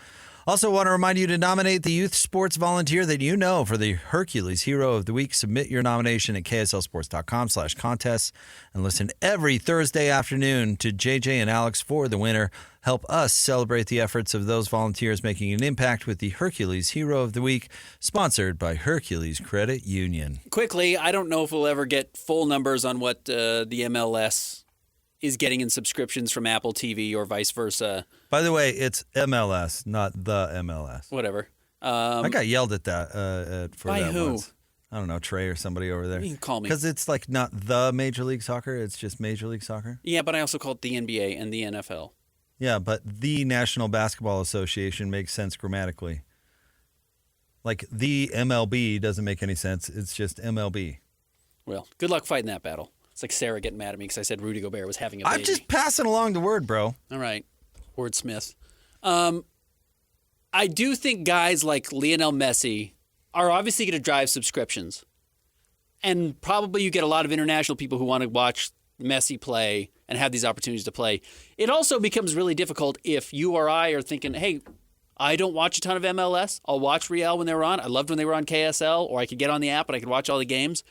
Also want to remind you to nominate the youth sports volunteer that you know for the Hercules Hero of the Week. Submit your nomination at kslsports.com/contests and listen every Thursday afternoon to JJ and Alex for the winner. Help us celebrate the efforts of those volunteers making an impact with the Hercules Hero of the Week, sponsored by Hercules Credit Union. Quickly, I don't know if we'll ever get full numbers on what the MLS is getting in subscriptions from Apple TV or vice versa. By the way, it's MLS, not the MLS. Whatever. I got yelled at that for by that who? once. I don't know, Trey or somebody over there. You can call me. Because it's like not the Major League Soccer, it's just Major League Soccer. Yeah, but I also call it the NBA and the NFL. Yeah, but the National Basketball Association makes sense grammatically. Like the MLB doesn't make any sense. It's just MLB. Well, good luck fighting that battle. It's like Sarah getting mad at me because I said Rudy Gobert was having a baby. I'm just passing along the word, bro. All right. Wordsmith. I do think guys like Lionel Messi are obviously going to drive subscriptions. And probably you get a lot of international people who want to watch Messi play and have these opportunities to play. It also becomes really difficult if you or I are thinking, hey, I don't watch a ton of MLS. I'll watch Real when they were on. I loved when they were on KSL, or I could get on the app and I could watch all the games.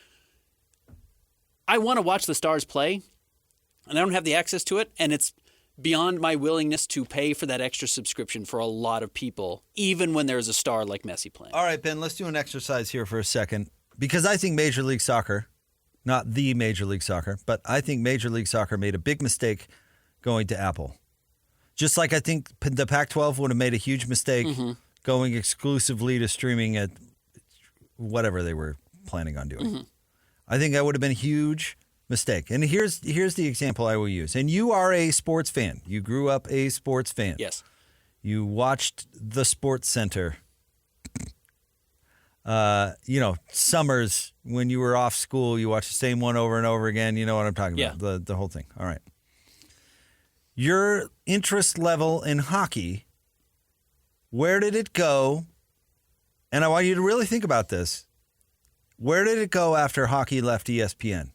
I want to watch the Stars play, and I don't have the access to it, and it's beyond my willingness to pay for that extra subscription for a lot of people, even when there's a star like Messi playing. All right, Ben, let's do an exercise here for a second, because I think Major League Soccer, not the Major League Soccer, but I think Major League Soccer made a big mistake going to Apple. Just like I think the Pac-12 would have made a huge mistake going exclusively to streaming at whatever they were planning on doing. I think that would have been a huge mistake. And here's the example I will use. And you are a sports fan. You grew up a sports fan. Yes. You watched the Sports Center. Summers when you were off school, you watched the same one over and over again. You know what I'm talking about. The whole thing. All right. Your interest level in hockey, where did it go? And I want you to really think about this. Where did it go after hockey left ESPN?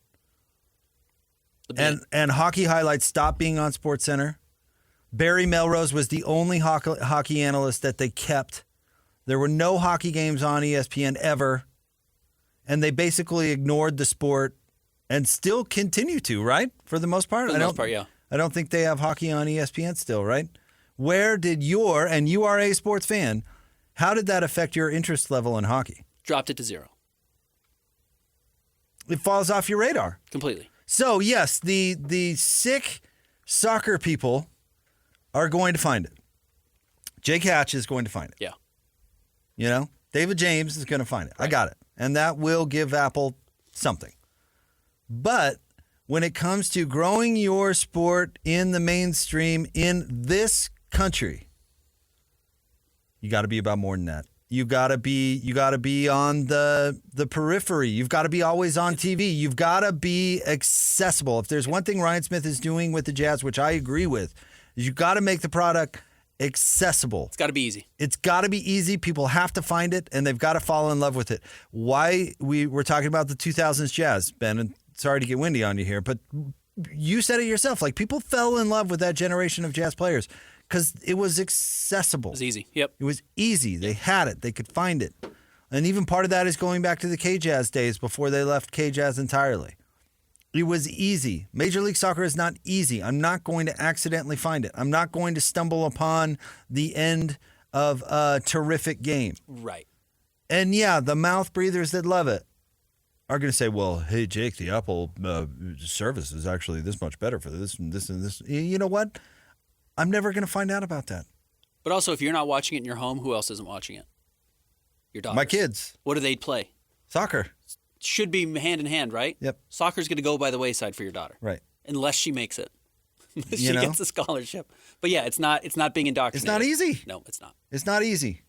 And hockey highlights stopped being on SportsCenter. Barry Melrose was the only hockey analyst that they kept. There were no hockey games on ESPN ever. And they basically ignored the sport and still continue to, right? For the most part? For the most part, yeah. I don't think they have hockey on ESPN still, right? Where did and you are a sports fan, how did that affect your interest level in hockey? Dropped it to zero. It falls off your radar. Completely. So, yes, the sick soccer people are going to find it. Jake Hatch is going to find it. Yeah. David James is going to find it. Right. I got it. And that will give Apple something. But when it comes to growing your sport in the mainstream in this country, you got to be about more than that. You got to be on the periphery. You've got to be always on TV. You've got to be accessible. If there's one thing Ryan Smith is doing with the Jazz, which I agree with, is you got to make the product accessible. It's got to be easy. It's got to be easy. People have to find it, and they've got to fall in love with it. Why we were talking about the 2000s Jazz, Ben, and sorry to get windy on you here, but you said it yourself. Like, people fell in love with that generation of Jazz players because it was accessible. It was easy. Yep. It was easy. They had it. They could find it. And even part of that is going back to the K-Jazz days before they left K-Jazz entirely. It was easy. Major League Soccer is not easy. I'm not going to accidentally find it. I'm not going to stumble upon the end of a terrific game. Right. And yeah, the mouth breathers that love it are going to say, well, hey, Jake, the Apple service is actually this much better for this and this and this. You know what? I'm never going to find out about that. But also, if you're not watching it in your home, who else isn't watching it? Your daughters. My kids. What do they play? Soccer. Should be hand in hand, right? Yep. Soccer's going to go by the wayside for your daughter. Right. Unless she makes it. Unless You she know? gets a scholarship. But yeah, it's not being indoctrinated. It's not easy. No, it's not. It's not easy.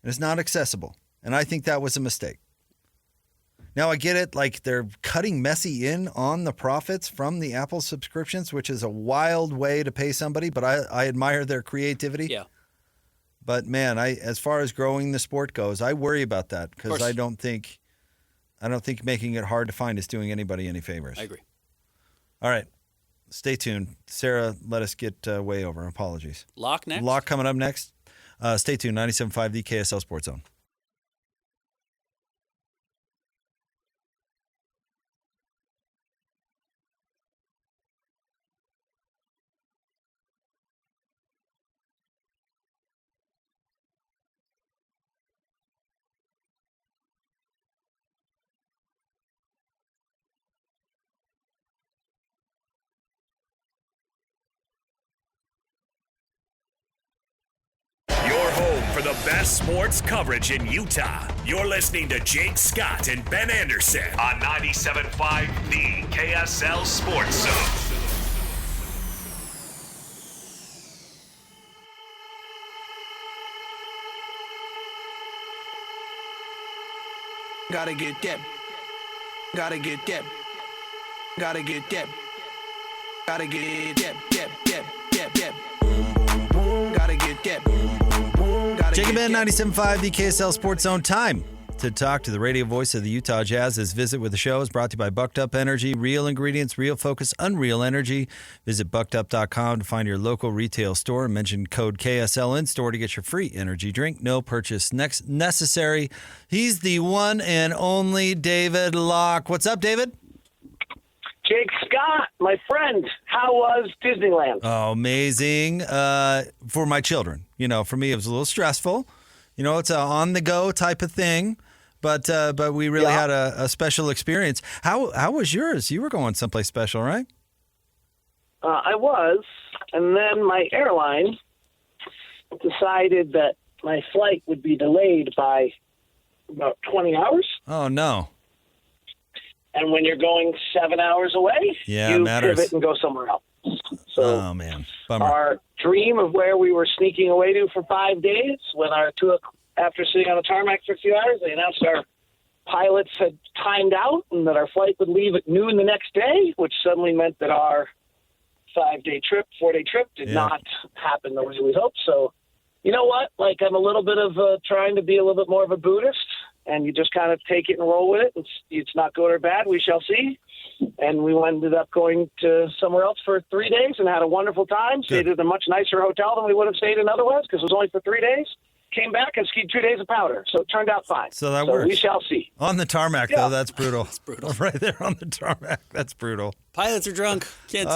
And it's not accessible. And I think that was a mistake. Now, I get it. Like, they're cutting Messi in on the profits from the Apple subscriptions, which is a wild way to pay somebody, but I admire their creativity. Yeah. But, man, as far as growing the sport goes, I worry about that because I don't think making it hard to find is doing anybody any favors. I agree. All right. Stay tuned. Sarah let us get way over. Apologies. Locke next? Locke coming up next. Stay tuned. 97.5, the KSL Sports Zone. Your home for the best sports coverage in Utah. You're listening to Jake Scott and Ben Anderson on 97.5, the KSL Sports Zone. Gotta get that. Gotta get that. Gotta get that. Gotta get that. Boom, boom, boom. Gotta get that. Boom, boom, boom. Gotta Jacob get Ben, that. 97.5, the KSL Sports Zone. Time to talk to the radio voice of the Utah Jazz. This visit with the show is brought to you by Bucked Up Energy. Real ingredients, real focus, unreal energy. Visit buckedup.com to find your local retail store and mention code KSL in store to get your free energy drink. No purchase necessary. He's the one and only David Locke. What's up, David? Jake Scott, my friend, how was Disneyland? Oh, amazing. For my children. You know, for me, it was a little stressful. You know, it's a on-the-go type of thing. But we really had a special experience. How was yours? You were going someplace special, right? I was, and then my airline decided that my flight would be delayed by about 20 hours. Oh, no. And when you're going 7 hours away, Yeah, it you matters. pivot and go somewhere else. So Oh, man. Bummer. our dream of where we were sneaking away to for 5 days, when after sitting on the tarmac for a few hours, they announced our pilots had timed out and that our flight would leave at noon the next day, which suddenly meant that our 4-day trip did not happen the way we hoped. So, you know what? Like, I'm a little bit of trying to be a little bit more of a Buddhist, and you just kind of take it and roll with it. It's not good or bad. We shall see. And we ended up going to somewhere else for 3 days and had a wonderful time. Stayed at a much nicer hotel than we would have stayed in otherwise because it was only for 3 days. Came back and skied 2 days of powder. So it turned out fine. So that works. We shall see. On the tarmac, Yeah. though, that's brutal. It's brutal. Right there on the tarmac. That's brutal. Pilots are drunk. Can't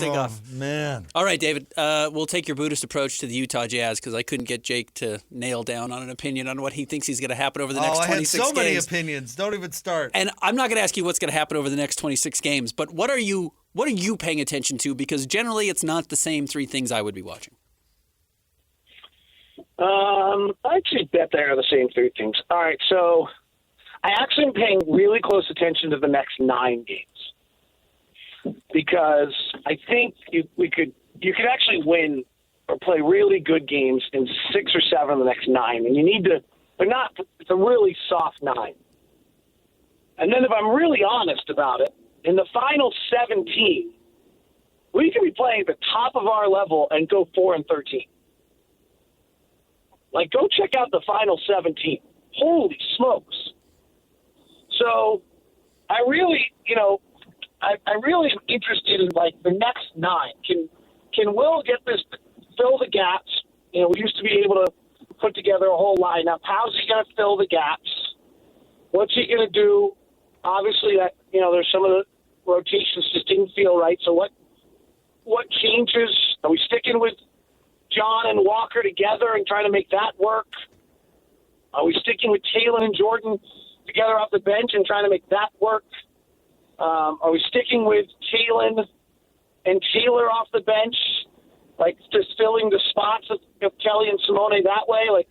take off. Man. All right, David. We'll take your Buddhist approach to the Utah Jazz because I couldn't get Jake to nail down on an opinion on what he thinks is going to happen over the next I had 26 so many games. opinions. Don't even start. And I'm not going to ask you what's going to happen over the next 26 games, but what are you paying attention to? Because generally, it's not the same three things I would be watching. I actually bet they are the same three things. All right, so I actually am paying really close attention to the next 9 games because I think you could actually win or play really good games in 6 or 7 of the next 9, and it's a really soft 9. And then if I'm really honest about it, in the final 17, we can be playing at the top of our level and go 4-13. Like, go check out the final 17. Holy smokes. So I really, I really am interested in, like, the next 9. Can Will get this, fill the gaps? We used to be able to put together a whole lineup. How's he going to fill the gaps? What's he going to do? Obviously, that there's some of the rotations just didn't feel right. So what changes? Are we sticking with John and Walker together and trying to make that work? Are we sticking with Taylor and Jordan together off the bench and trying to make that work? Are we sticking with Taylor and Taylor off the bench, like just filling the spots of Kelly and Simone that way? Like,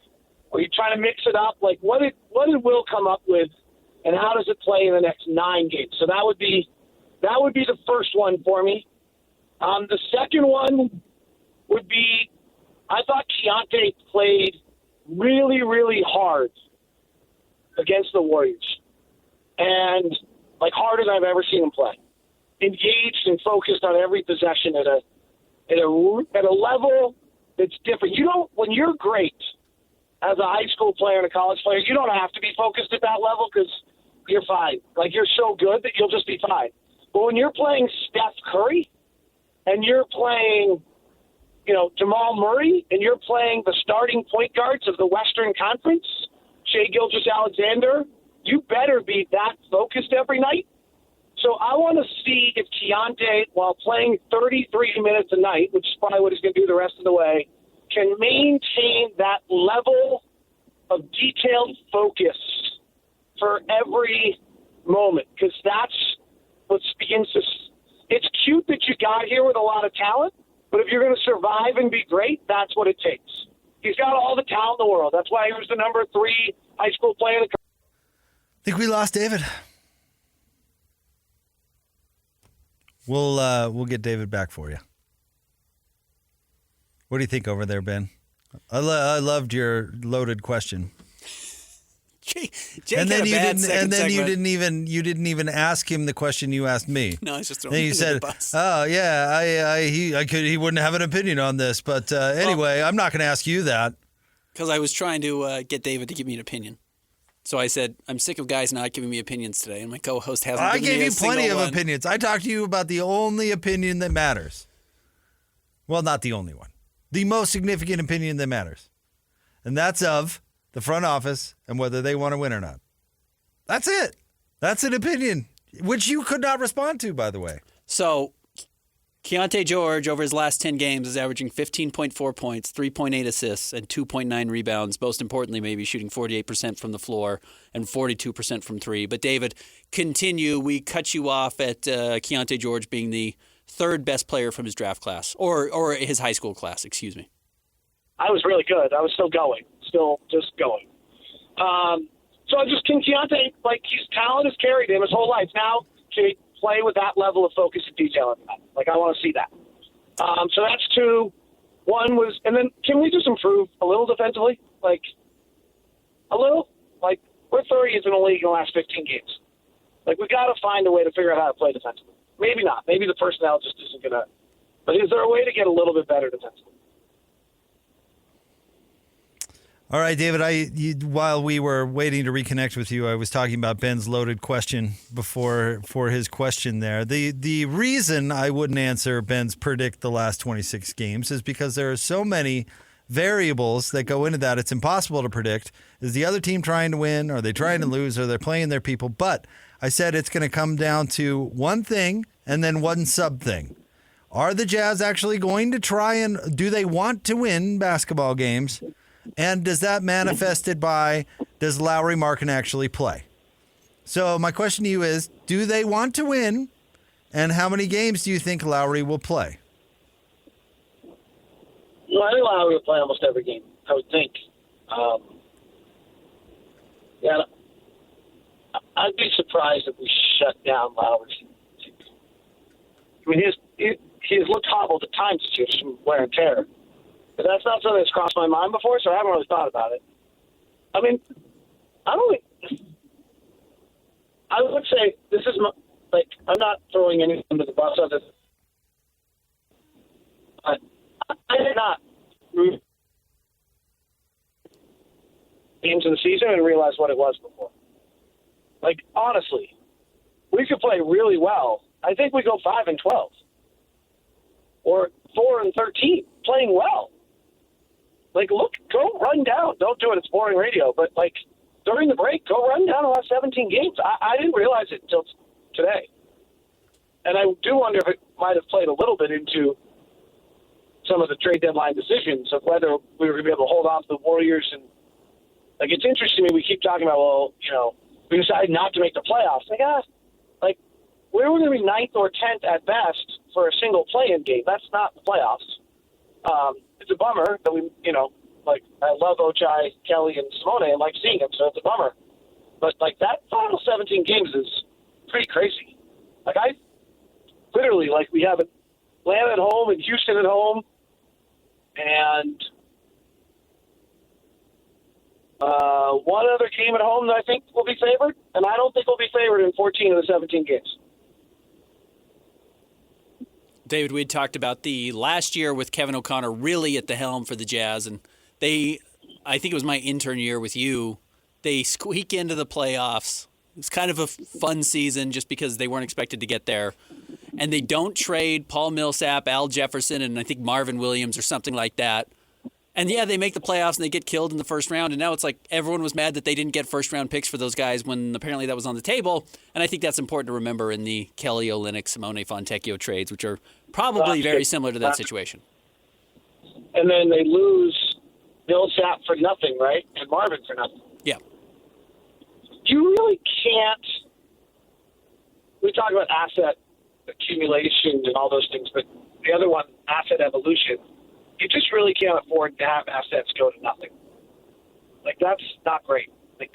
are you trying to mix it up? Like, what did Will come up with, and how does it play in the next 9 games? So that would be the first one for me. The second one would be, I thought Keontae played really, really hard against the Warriors, and like harder than I've ever seen him play. Engaged and focused on every possession at a level that's different. When you're great as a high school player and a college player, you don't have to be focused at that level because you're fine. Like, you're so good that you'll just be fine. But when you're playing Steph Curry and you're playing, Jamal Murray, and you're playing the starting point guards of the Western Conference, Shai Gilgeous-Alexander, you better be that focused every night. So I want to see if Keontae, while playing 33 minutes a night, which is probably what he's going to do the rest of the way, can maintain that level of detailed focus for every moment, because that's what begins to – it's cute that you got here with a lot of talent, but if you're going to survive and be great, that's what it takes. He's got all the talent in the world. That's why he was the number 3 high school player in the country. I think we lost David. We'll get David back for you. What do you think over there, Ben? I loved your loaded question. Jake and then you you didn't even ask him the question you asked me. No, I was just throwing him under the bus. Oh yeah, he wouldn't have an opinion on this, but anyway, I'm not going to ask you that because I was trying to get David to give me an opinion. So I said, I'm sick of guys not giving me opinions today, and my co-host hasn't given me a single one. I gave you plenty of opinions. I talked to you about the only opinion that matters. Well, not the only one. The most significant opinion that matters. And that's of the front office and whether they want to win or not. That's it. That's an opinion, which you could not respond to, by the way. So Keontae George, over his last 10 games, is averaging 15.4 points, 3.8 assists, and 2.9 rebounds. Most importantly, maybe shooting 48% from the floor and 42% from 3. But David, continue. We cut you off at Keontae George being the 3rd best player from his draft class, or his high school class, excuse me. I was really good. I was still going. Still just going. So can Keontae, like, his talent has carried him his whole life. Now, can he play with that level of focus and detail? Like, I want to see that. So that's 2. 1 was, and then can we just improve a little defensively? Like, a little? Like, we're 30th in the league in the last 15 games. Like, we got to find a way to figure out how to play defensively. Maybe not. Maybe the personnel just isn't going to. But is there a way to get a little bit better defensively? All right, David, while we were waiting to reconnect with you, I was talking about Ben's loaded question for his question there. The reason I wouldn't answer Ben's predict the last 26 games is because there are so many variables that go into that. It's impossible to predict. Is the other team trying to win? Are they trying to lose? Are they playing their people? But I said it's going to come down to one thing and then one sub thing. Are the Jazz actually going to try and do they want to win basketball games? And does that manifested by, does Lauri Markkanen actually play? So my question to you is, do they want to win? And how many games do you think Lauri will play? Well, I think Lauri will play almost every game, I would think. I'd be surprised if we shut down Lauri. I mean, he's looked hobbled at times this year from wear and tear. But that's not something that's crossed my mind before, so I haven't really thought about it. I mean, I would say this is I'm not throwing anyone under the bus on this. I did not. games in the season and realize what it was before. Like, honestly, we could play really well. I think we go 5-12 or 4-13, playing well. Like, look, go run down. Don't do it. It's boring radio. But, like, during the break, go run down the last 17 games. I didn't realize it until today. And I do wonder if it might have played a little bit into some of the trade deadline decisions of whether we were going to be able to hold on to the Warriors. And, like, it's interesting to me. We keep talking about, well, you know, we decided not to make the playoffs. Like, we're going to be 9th or 10th at best for a single play-in game. That's not the playoffs. It's a bummer that we, you know, like, I love Ochai, Kelly, and Simone and like seeing them, so it's a bummer. But, like, that final 17 games is pretty crazy. Like, literally, like, we have Atlanta at home and Houston at home, and one other game at home that I think will be favored, and I don't think we'll be favored in 14 of the 17 games. David, we had talked about the last year with Kevin O'Connor really at the helm for the Jazz, and I think it was my intern year with you, they squeak into the playoffs. It's kind of a fun season just because they weren't expected to get there. And they don't trade Paul Millsap, Al Jefferson, and I think Marvin Williams or something like that. And, yeah, they make the playoffs and they get killed in the first round. And now it's like everyone was mad that they didn't get first-round picks for those guys when apparently that was on the table. And I think that's important to remember in the Kelly Olynyk, Simone Fontecchio trades, which are probably very similar to that situation. And then they lose Millsap for nothing, right? And Marvin for nothing. Yeah. You really can't – we talk about asset accumulation and all those things, but the other one, asset evolution – you just really can't afford to have assets go to nothing. Like, that's not great. Like,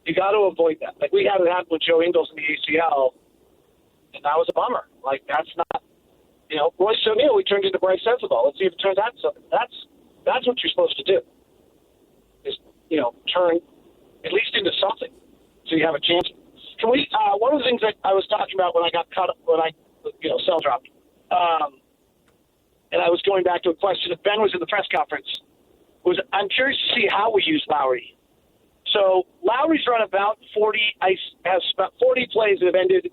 you got to avoid that. Like, we had it happen with Joe Ingles in the ACL, and that was a bummer. Like, that's not, you know, Royce O'Neal, we turned into Bryce Sensabaugh. Let's see if it turns out something. That's what you're supposed to do, is, you know, turn at least into something so you have a chance. Can we, one of the things that I was talking about when I got cut, when I, you know, cell dropped, and I was going back to a question that Ben was in the press conference, was I'm curious to see how we use Lowry. So Lowry's run about 40 plays that have ended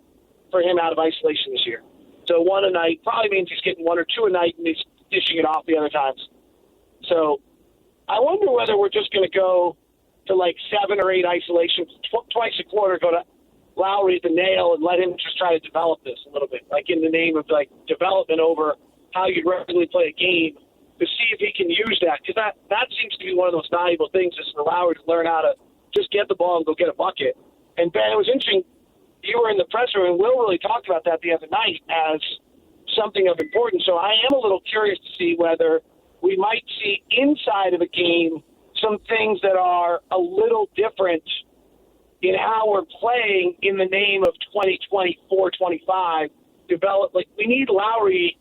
for him out of isolation this year. So one a night probably means he's getting 1 or 2 a night, and he's dishing it off the other times. So I wonder whether we're just going to go to like 7 or 8 isolations twice a quarter, go to Lowry at the nail and let him just try to develop this a little bit, like in the name of like development over how you'd regularly play a game, to see if he can use that. Because that seems to be one of those valuable things, is for Lowry to learn how to just get the ball and go get a bucket. And Ben, it was interesting, you were in the press room, and Will really talked about that the other night as something of importance. So I am a little curious to see whether we might see inside of a game some things that are a little different in how we're playing in the name of 2024-25. Develop, like, we need Lowry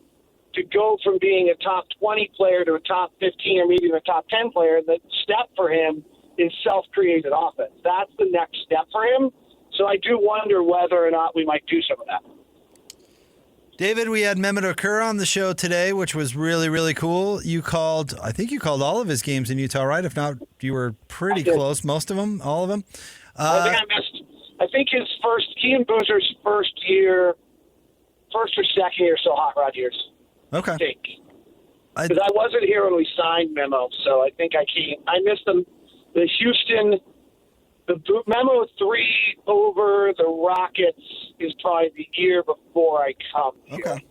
to go from being a top 20 player to a top 15 or maybe even a top 10 player. The step for him is self-created offense. That's the next step for him. So I do wonder whether or not we might do some of that. David, we had Mehmet Okur on the show today, which was really, really cool. I think you called all of his games in Utah, right? If not, you were pretty close. Most of them, all of them. I think I missed. I think he and Boozer's first or second year, so Hot Rod years. Okay. I think. Because I wasn't here when we signed Memo, so I think I missed them. The Houston, the Memo 3 over the Rockets is probably the year before I come here. Okay.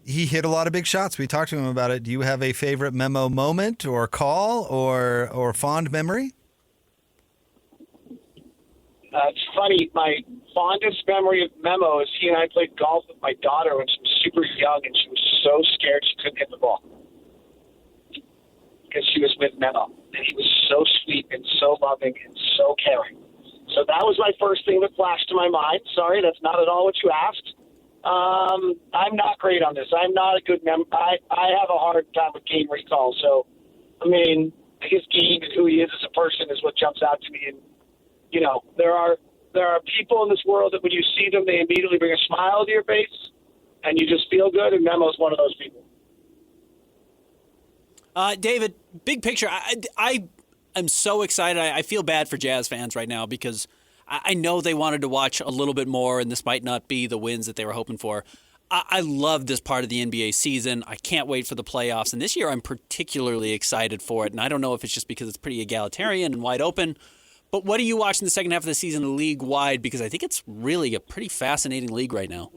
He hit a lot of big shots. We talked to him about it. Do you have a favorite Memo moment or call or fond memory? It's funny. My fondest memory of Memo is he and I played golf with my daughter when she was super young, and she was so scared she couldn't hit the ball because she was with Memo. And he was so sweet and so loving and so caring. So that was my first thing that flashed to my mind. Sorry, that's not at all what you asked. I'm not great on this. I'm not a good I have a hard time with game recall. So, I mean, his game and who he is as a person is what jumps out to me. And, you know, there are people in this world that when you see them, they immediately bring a smile to your face, and you just feel good, and Memo's one of those people. David, big picture. I'm so excited. I feel bad for Jazz fans right now because I know they wanted to watch a little bit more, and this might not be the wins that they were hoping for. I love this part of the NBA season. I can't wait for the playoffs. And this year I'm particularly excited for it. And I don't know if it's just because it's pretty egalitarian and wide open. But what do you watch in the second half of the season league-wide? Because I think it's really a pretty fascinating league right now.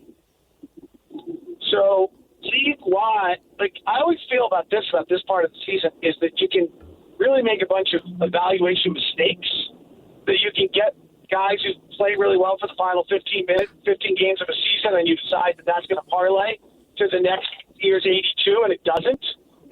So league-wide, I always feel about this part of the season is that you can really make a bunch of evaluation mistakes, that you can get guys who play really well for the final 15 games of a season, and you decide that that's going to parlay to the next year's 82, and it doesn't.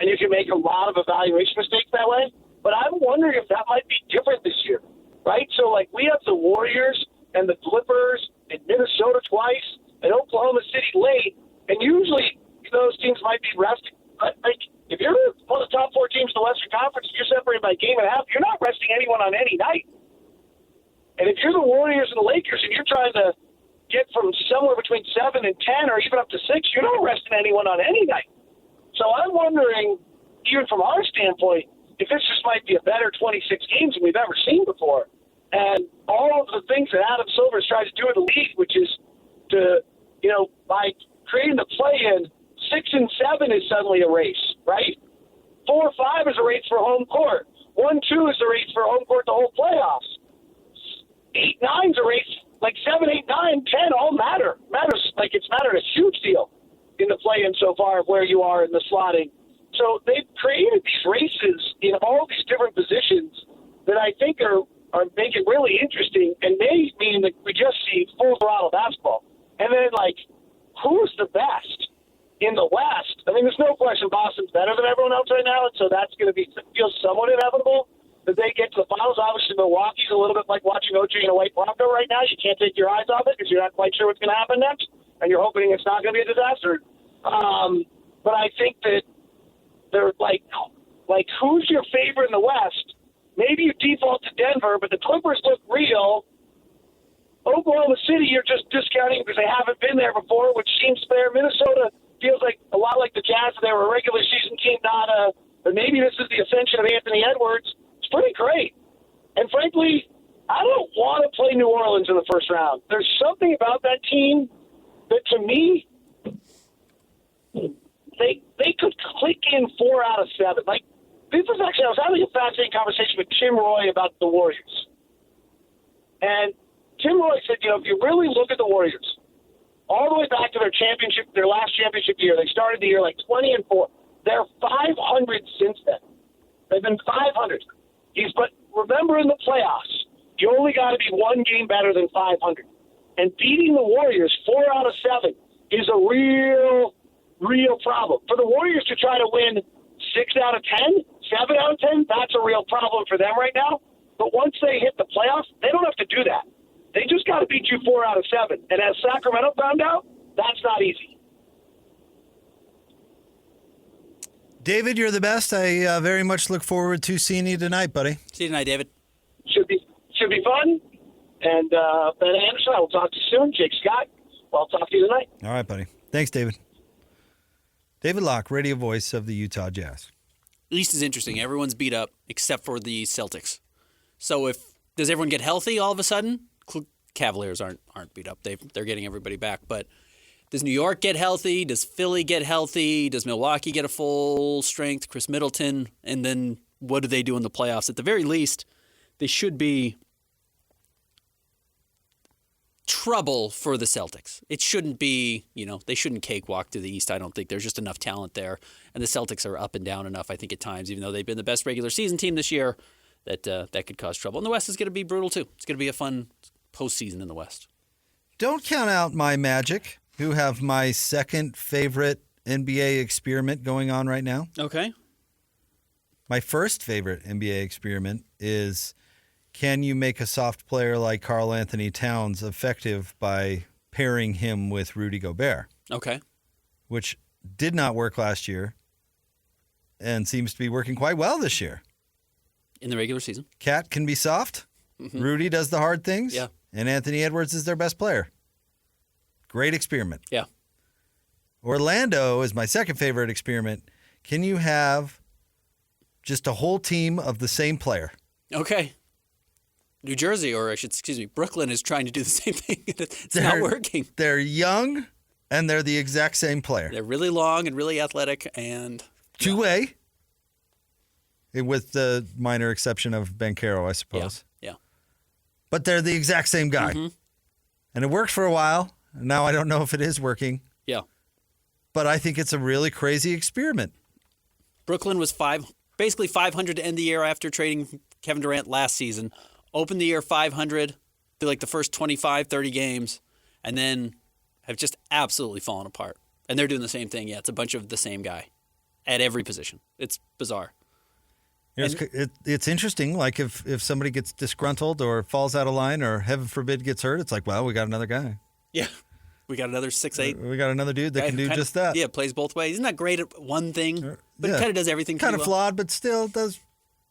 And you can make a lot of evaluation mistakes that way. But I'm wondering if that might be different this year, right? So, we have the Warriors and the Clippers and Minnesota twice and Oklahoma City late, and usually those teams might be resting. But, if you're one of the top 4 teams in the Western Conference, you're separated by a game and a half, you're not resting anyone on any night. And if you're the Warriors and the Lakers and you're trying to get from somewhere between 7 and 10 or even up to 6, you're not resting anyone on any night. So I'm wondering, even from our standpoint, if this just might be a better 26 games than we've ever seen before. And all of the things that Adam Silver has tried to do in the league, which is to, by creating the play-in, 6 and 7 is suddenly a race, right? 4 or 5 is a race for home court. 1-2 is a race for home court the whole playoffs. 8-9 is a race. 7, 8, 9, 10 all matters. It's mattered a huge deal in the play-in so far of where you are in the slotting. So they've created these races in all these different positions that I think are make it really interesting and may mean that we just see full throttle basketball. And then, who's the best in the West? I mean, there's no question Boston's better than everyone else right now, and so that's going to feel somewhat inevitable that they get to the finals. Obviously, Milwaukee's a little bit like watching OJ in a white Bronco right now. You can't take your eyes off it because you're not quite sure what's going to happen next, and you're hoping it's not going to be a disaster. But I think that they're who's your favorite in the West? Maybe you default to Denver, but the Clippers look real. Oklahoma City, you're just discounting because they haven't been there before, which seems fair. Minnesota feels like a lot like the Jazz. They were a regular season team, but maybe this is the ascension of Anthony Edwards. It's pretty great. And frankly, I don't want to play New Orleans in the first round. There's something about that team that, to me, they could click in 4 out of 7. This is actually, I was having a fascinating conversation with Tim Roy about the Warriors. And Tim Roy said, if you really look at the Warriors, all the way back to their last championship year, they started the year 20-4. They're 500 since then. They've been 500. But remember, in the playoffs, you only got to be 1 game better than 500. And beating the Warriors 4 out of 7 is a real, real problem. For the Warriors to try to win 6 out of 10, 7 out of 10, that's a real problem for them right now. But once they hit the playoffs, they don't have to do that. They just got to beat you 4 out of 7. And as Sacramento found out, that's not easy. David, you're the best. I very much look forward to seeing you tonight, buddy. See you tonight, David. Should be fun. And Ben Anderson, I will talk to you soon. Jake Scott, I'll talk to you tonight. All right, buddy. Thanks, David. David Locke, radio voice of the Utah Jazz. East is interesting. Everyone's beat up except for the Celtics. So does everyone get healthy all of a sudden? Cavaliers aren't beat up. They're getting everybody back, but does New York get healthy? Does Philly get healthy? Does Milwaukee get a full strength? Chris Middleton? And then what do they do in the playoffs? At the very least, they should be trouble for the Celtics. It shouldn't be, they shouldn't cakewalk to the East. I don't think there's just enough talent there. And the Celtics are up and down enough, I think, at times, even though they've been the best regular season team this year, that could cause trouble. And the West is going to be brutal, too. It's going to be a fun postseason in the West. Don't count out my Magic, who have my second favorite NBA experiment going on right now. Okay. My first favorite NBA experiment is, can you make a soft player like Karl Anthony Towns effective by pairing him with Rudy Gobert? Okay. Which did not work last year and seems to be working quite well this year. In the regular season. Cat can be soft. Mm-hmm. Rudy does the hard things. Yeah. And Anthony Edwards is their best player. Great experiment. Yeah. Orlando is my second favorite experiment. Can you have just a whole team of the same player? Okay. New Jersey, or excuse me, Brooklyn is trying to do the same thing. It's not working. They're young, and they're the exact same player. They're really long and really athletic, and Two-way, with the minor exception of Banchero, I suppose. Yeah. But they're the exact same guy. Mm-hmm. And it worked for a while. Now I don't know if it is working. Yeah. But I think it's a really crazy experiment. Brooklyn was basically 500 to end the year after trading Kevin Durant last season. Opened the year 500 through like the first 25, 30 games, and then have just absolutely fallen apart. And they're doing the same thing. Yeah, it's a bunch of the same guy at every position. It's bizarre. It's interesting. Like if somebody gets disgruntled or falls out of line or heaven forbid gets hurt, it's like, well, we got another guy. Yeah. We got another 6'8". We got another dude that can do just that. Yeah, plays both ways. He's not great at one thing, but he kind of does everything Kind pretty of well. flawed, but still does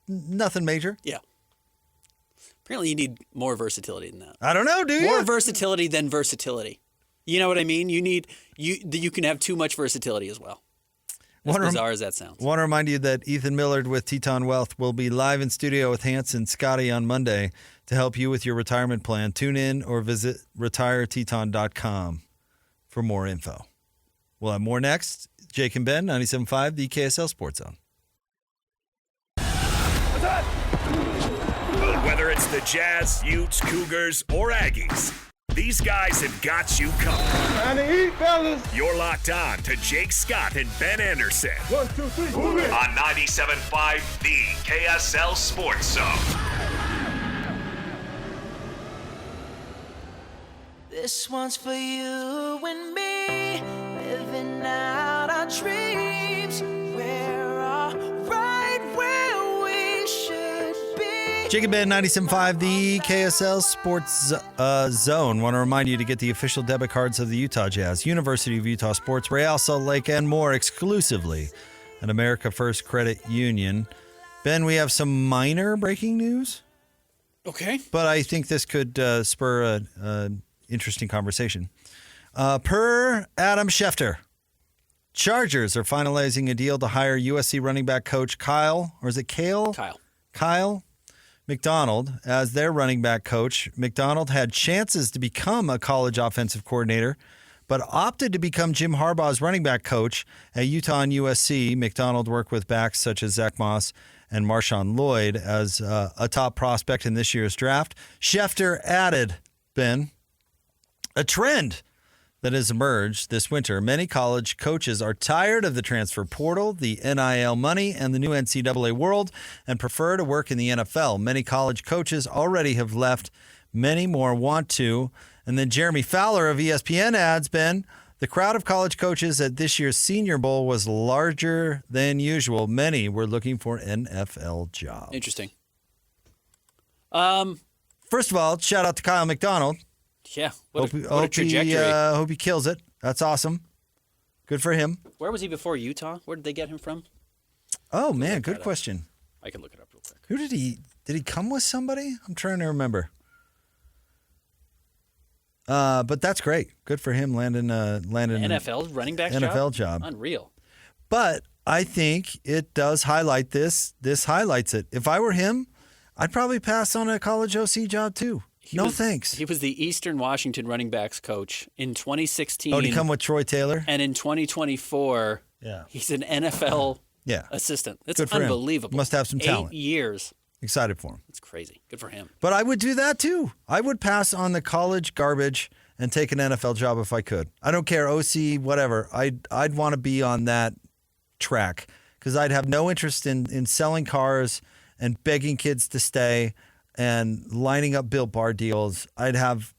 nothing major. Yeah. Apparently you need more versatility than that. I don't know, do you? More versatility than versatility. You know what I mean? You can have too much versatility as well. As bizarre as that sounds. Want to remind you that Ethan Millard with Teton Wealth will be live in studio with Hans and Scotty on Monday to help you with your retirement plan. Tune in or visit retireteton.com for more info. We'll have more next. Jake and Ben, 97.5, the KSL Sports Zone. Whether it's the Jazz, Utes, Cougars, or Aggies, these guys have got you covered. Time to eat, fellas. You're locked on to Jake Scott and Ben Anderson 1, 2, 3, move it. on 97.5, the KSL Sports Zone. This one's for you and me, living out our dreams. We're all right where we should be. Jake and Ben, 97.5, the KSL Sports Zone. Want to remind you to get the official debit cards of the Utah Jazz, University of Utah Sports, Real Salt Lake, and more exclusively at America First Credit Union. Ben, we have some minor breaking news, Okay. but I think this could spur a interesting conversation. Per Adam Schefter, Chargers are finalizing a deal to hire USC running back coach Kyle McDonald as their running back coach. McDonald had chances to become a college offensive coordinator, but opted to become Jim Harbaugh's running back coach at Utah and USC. McDonald worked with backs such as Zach Moss and Marshawn Lloyd as a top prospect in this year's draft. Schefter added, Ben, a trend that has emerged this winter. Many college coaches are tired of the transfer portal, the NIL money, and the new NCAA world and prefer to work in the NFL. Many college coaches already have left. Many more want to. And then Jeremy Fowler of ESPN adds, Ben, the crowd of college coaches at this year's Senior Bowl was larger than usual. Many were looking for NFL jobs. Interesting. First of all, shout out to Kyle McDonald. Yeah. What a trajectory. Hope he kills it. That's awesome. Good for him. Where was he before Utah? Where did they get him from? Oh, man, good question. I can look it up real quick. Who did he come with somebody? I'm trying to remember. But that's great. Good for him landing NFL running back NFL job. Unreal. But I think it does highlight this. This highlights it. If I were him, I'd probably pass on a college OC job too. Thanks. He was the Eastern Washington running backs coach in 2016. Oh, did he come with Troy Taylor? And in 2024, he's an NFL assistant. It's good for unbelievable. Him. Must have some talent. 8 years. Excited for him. It's crazy. Good for him. But I would do that too. I would pass on the college garbage and take an NFL job if I could. I don't care, OC, whatever. I'd want to be on that track because I'd have no interest in selling cars and begging kids to stay and lining up Built Bar deals. I'd have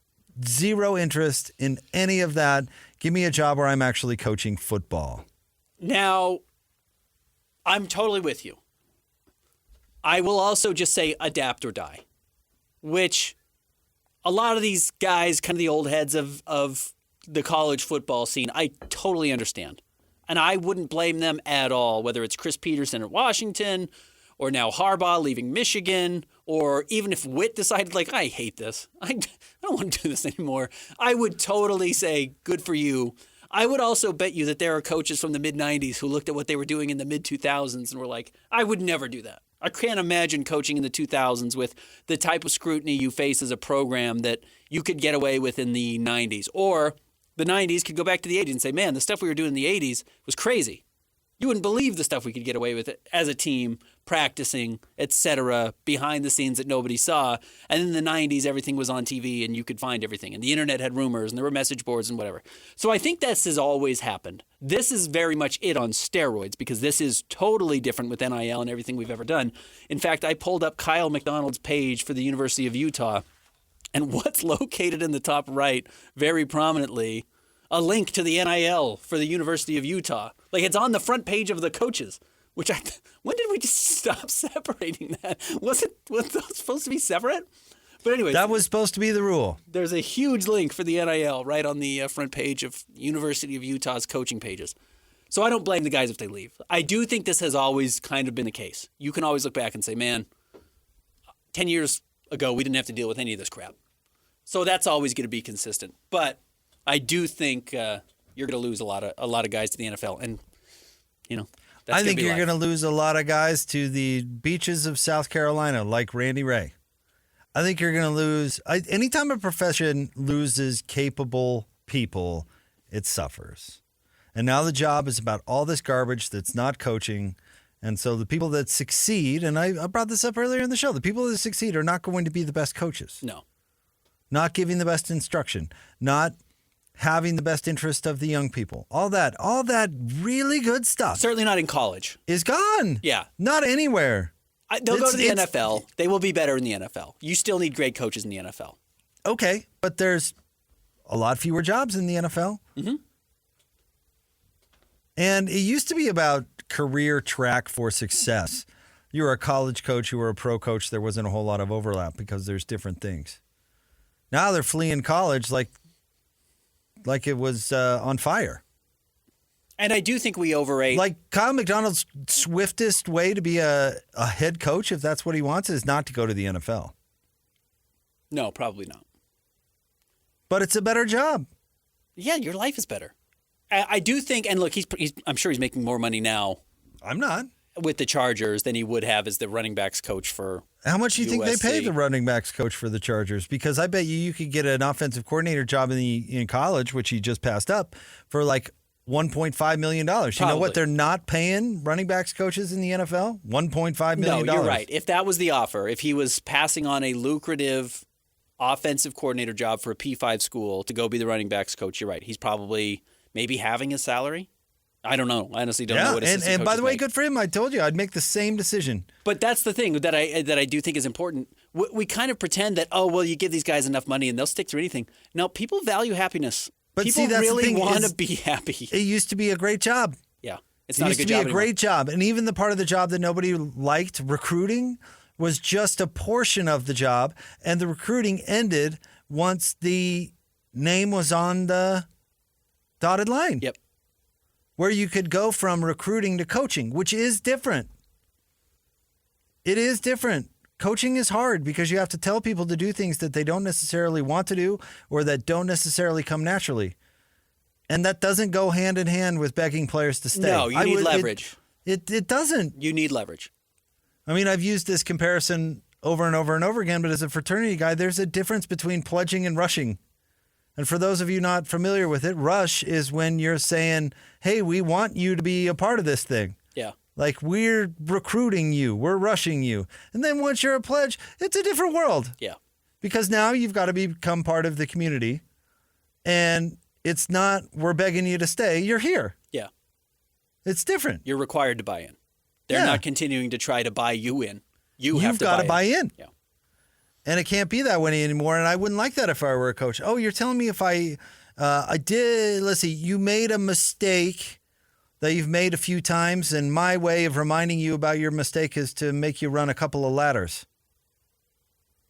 zero interest in any of that. Give me a job where I'm actually coaching football. Now, I'm totally with you. I will also just say adapt or die, which a lot of these guys, kind of the old heads of the college football scene, I totally understand. And I wouldn't blame them at all, whether it's Chris Peterson at Washington or now Harbaugh leaving Michigan, or even if Witt decided, like, I hate this. I don't want to do this anymore. I would totally say, good for you. I would also bet you that there are coaches from the mid-'90s who looked at what they were doing in the mid-2000s and were like, I would never do that. I can't imagine coaching in the 2000s with the type of scrutiny you face as a program that you could get away with in the 90s. Or the 90s could go back to the 80s and say, man, the stuff we were doing in the 80s was crazy. You wouldn't believe the stuff we could get away with as a team, practicing, etc., behind the scenes that nobody saw. And in the 90s, everything was on TV and you could find everything. And the internet had rumors and there were message boards and whatever. So I think this has always happened. This is very much it on steroids because this is totally different with NIL and everything we've ever done. In fact, I pulled up Kyle McDonald's page for the University of Utah, and what's located in the top right very prominently, a link to the NIL for the University of Utah. Like, it's on the front page of the coaches, which when did we just stop separating that? Was those supposed to be separate? But anyway, That was supposed to be the rule. there's a huge link for the NIL right on the front page of University of Utah's coaching pages. So I don't blame the guys if they leave. I do think this has always kind of been the case. You can always look back and say, man, 10 years ago, we didn't have to deal with any of this crap. So that's always going to be consistent. But I do think you're going to lose a lot of guys to the NFL, and that's I think you're going going to lose a lot of guys to the beaches of South Carolina, like Randy Ray. I think you're going to lose. Anytime a profession loses capable people, it suffers. And now the job is about all this garbage that's not coaching. And so the people that succeed, and I brought this up earlier in the show, the people that succeed are not going to be the best coaches. No. Not giving the best instruction, not having the best interest of the young people. All that really good stuff Certainly not in college. is gone. Yeah. Not anywhere. They'll go to the It's- NFL. They will be better in the NFL. You still need great coaches in the NFL. Okay, but there's a lot fewer jobs in the NFL. Mm-hmm. And it used to be about career track for success. You were a college coach, you were a pro coach, there wasn't a whole lot of overlap because there's different things. Now they're fleeing college like it was on fire. And I do think we overrate. Like Kyle McDonald's swiftest way to be a head coach, if that's what he wants, is not to go to the NFL. No, probably not. But it's a better job. Yeah, your life is better. I do think, and look, I'm sure he's making more money now I'm not. with the Chargers than he would have as the running backs coach for How much do you think they pay USC. the running backs coach for the Chargers? Because I bet you could get an offensive coordinator job in college, which he just passed up, for like $1.5 million. You know Probably. what they're not paying running backs coaches in the NFL? $1.5 million. No, you're right. If that was the offer, if he was passing on a lucrative offensive coordinator job for a P5 school to go be the running backs coach, you're right. He's probably maybe having a salary. I don't know. I honestly don't know what assistant and by coaches the way, make. good for him. I told you I'd make the same decision. But that's the thing that I do think is important. We kind of pretend that, oh, well, you give these guys enough money and they'll stick through anything. No, people value happiness. But people see, that's the really thing want is- to be happy. It used to be a great job. Yeah, it's It not a used good to be job a anymore. great job. And even the part of the job that nobody liked, recruiting, was just a portion of the job. And the recruiting ended once the name was on the dotted line. Yep. Where you could go from recruiting to coaching, which is different. It is different. Coaching is hard because you have to tell people to do things that they don't necessarily want to do or that don't necessarily come naturally. And that doesn't go hand in hand with begging players to stay. No, you need leverage. It doesn't. You need leverage. I mean, I've used this comparison over and over and over again, but as a fraternity guy, there's a difference between pledging and rushing. And for those of you not familiar with it, rush is when you're saying, hey, we want you to be a part of this thing. Yeah. Like, we're recruiting you, we're rushing you. And then once you're a pledge, it's a different world. Yeah. Because now you've got to become part of the community. And it's not, we're begging you to stay, you're here. Yeah. It's different. You're required to buy in. They're Yeah. not continuing to try to buy you in. You've You've got to buy in. Yeah. And it can't be that way anymore. And I wouldn't like that if I were a coach. Oh, you're telling me if I did, let's see, you made a mistake that you've made a few times, and my way of reminding you about your mistake is to make you run a couple of ladders.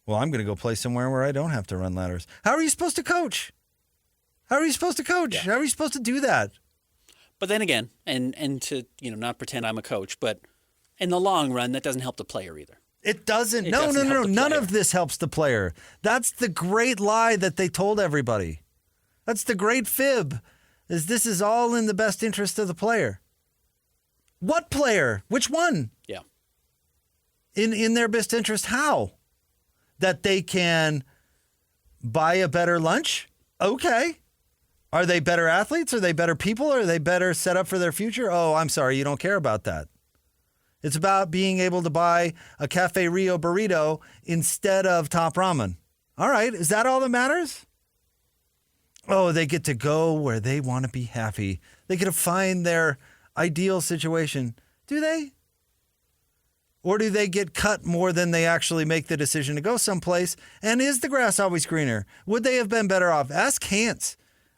Well, I'm going to go play somewhere where I don't have to run ladders. How are you supposed to coach? How are you supposed to coach? Yeah. How are you supposed to do that? But then again, and to not pretend I'm a coach, but in the long run, that doesn't help the player either. It doesn't. It No. doesn't help the None player. of this helps the player. That's the great lie that they told everybody. That's the great fib this is all in the best interest of the player. What player? Which one? Yeah. In their best interest, how? That they can buy a better lunch? Okay. Are they better athletes? Are they better people? Are they better set up for their future? Oh, I'm sorry, you don't care about that. It's about being able to buy a Cafe Rio burrito instead of Top Ramen. All right, is that all that matters? Oh, they get to go where they want to be happy. They get to find their ideal situation. Do they? Or do they get cut more than they actually make the decision to go someplace? And is the grass always greener? Would they have been better off? Ask Hans.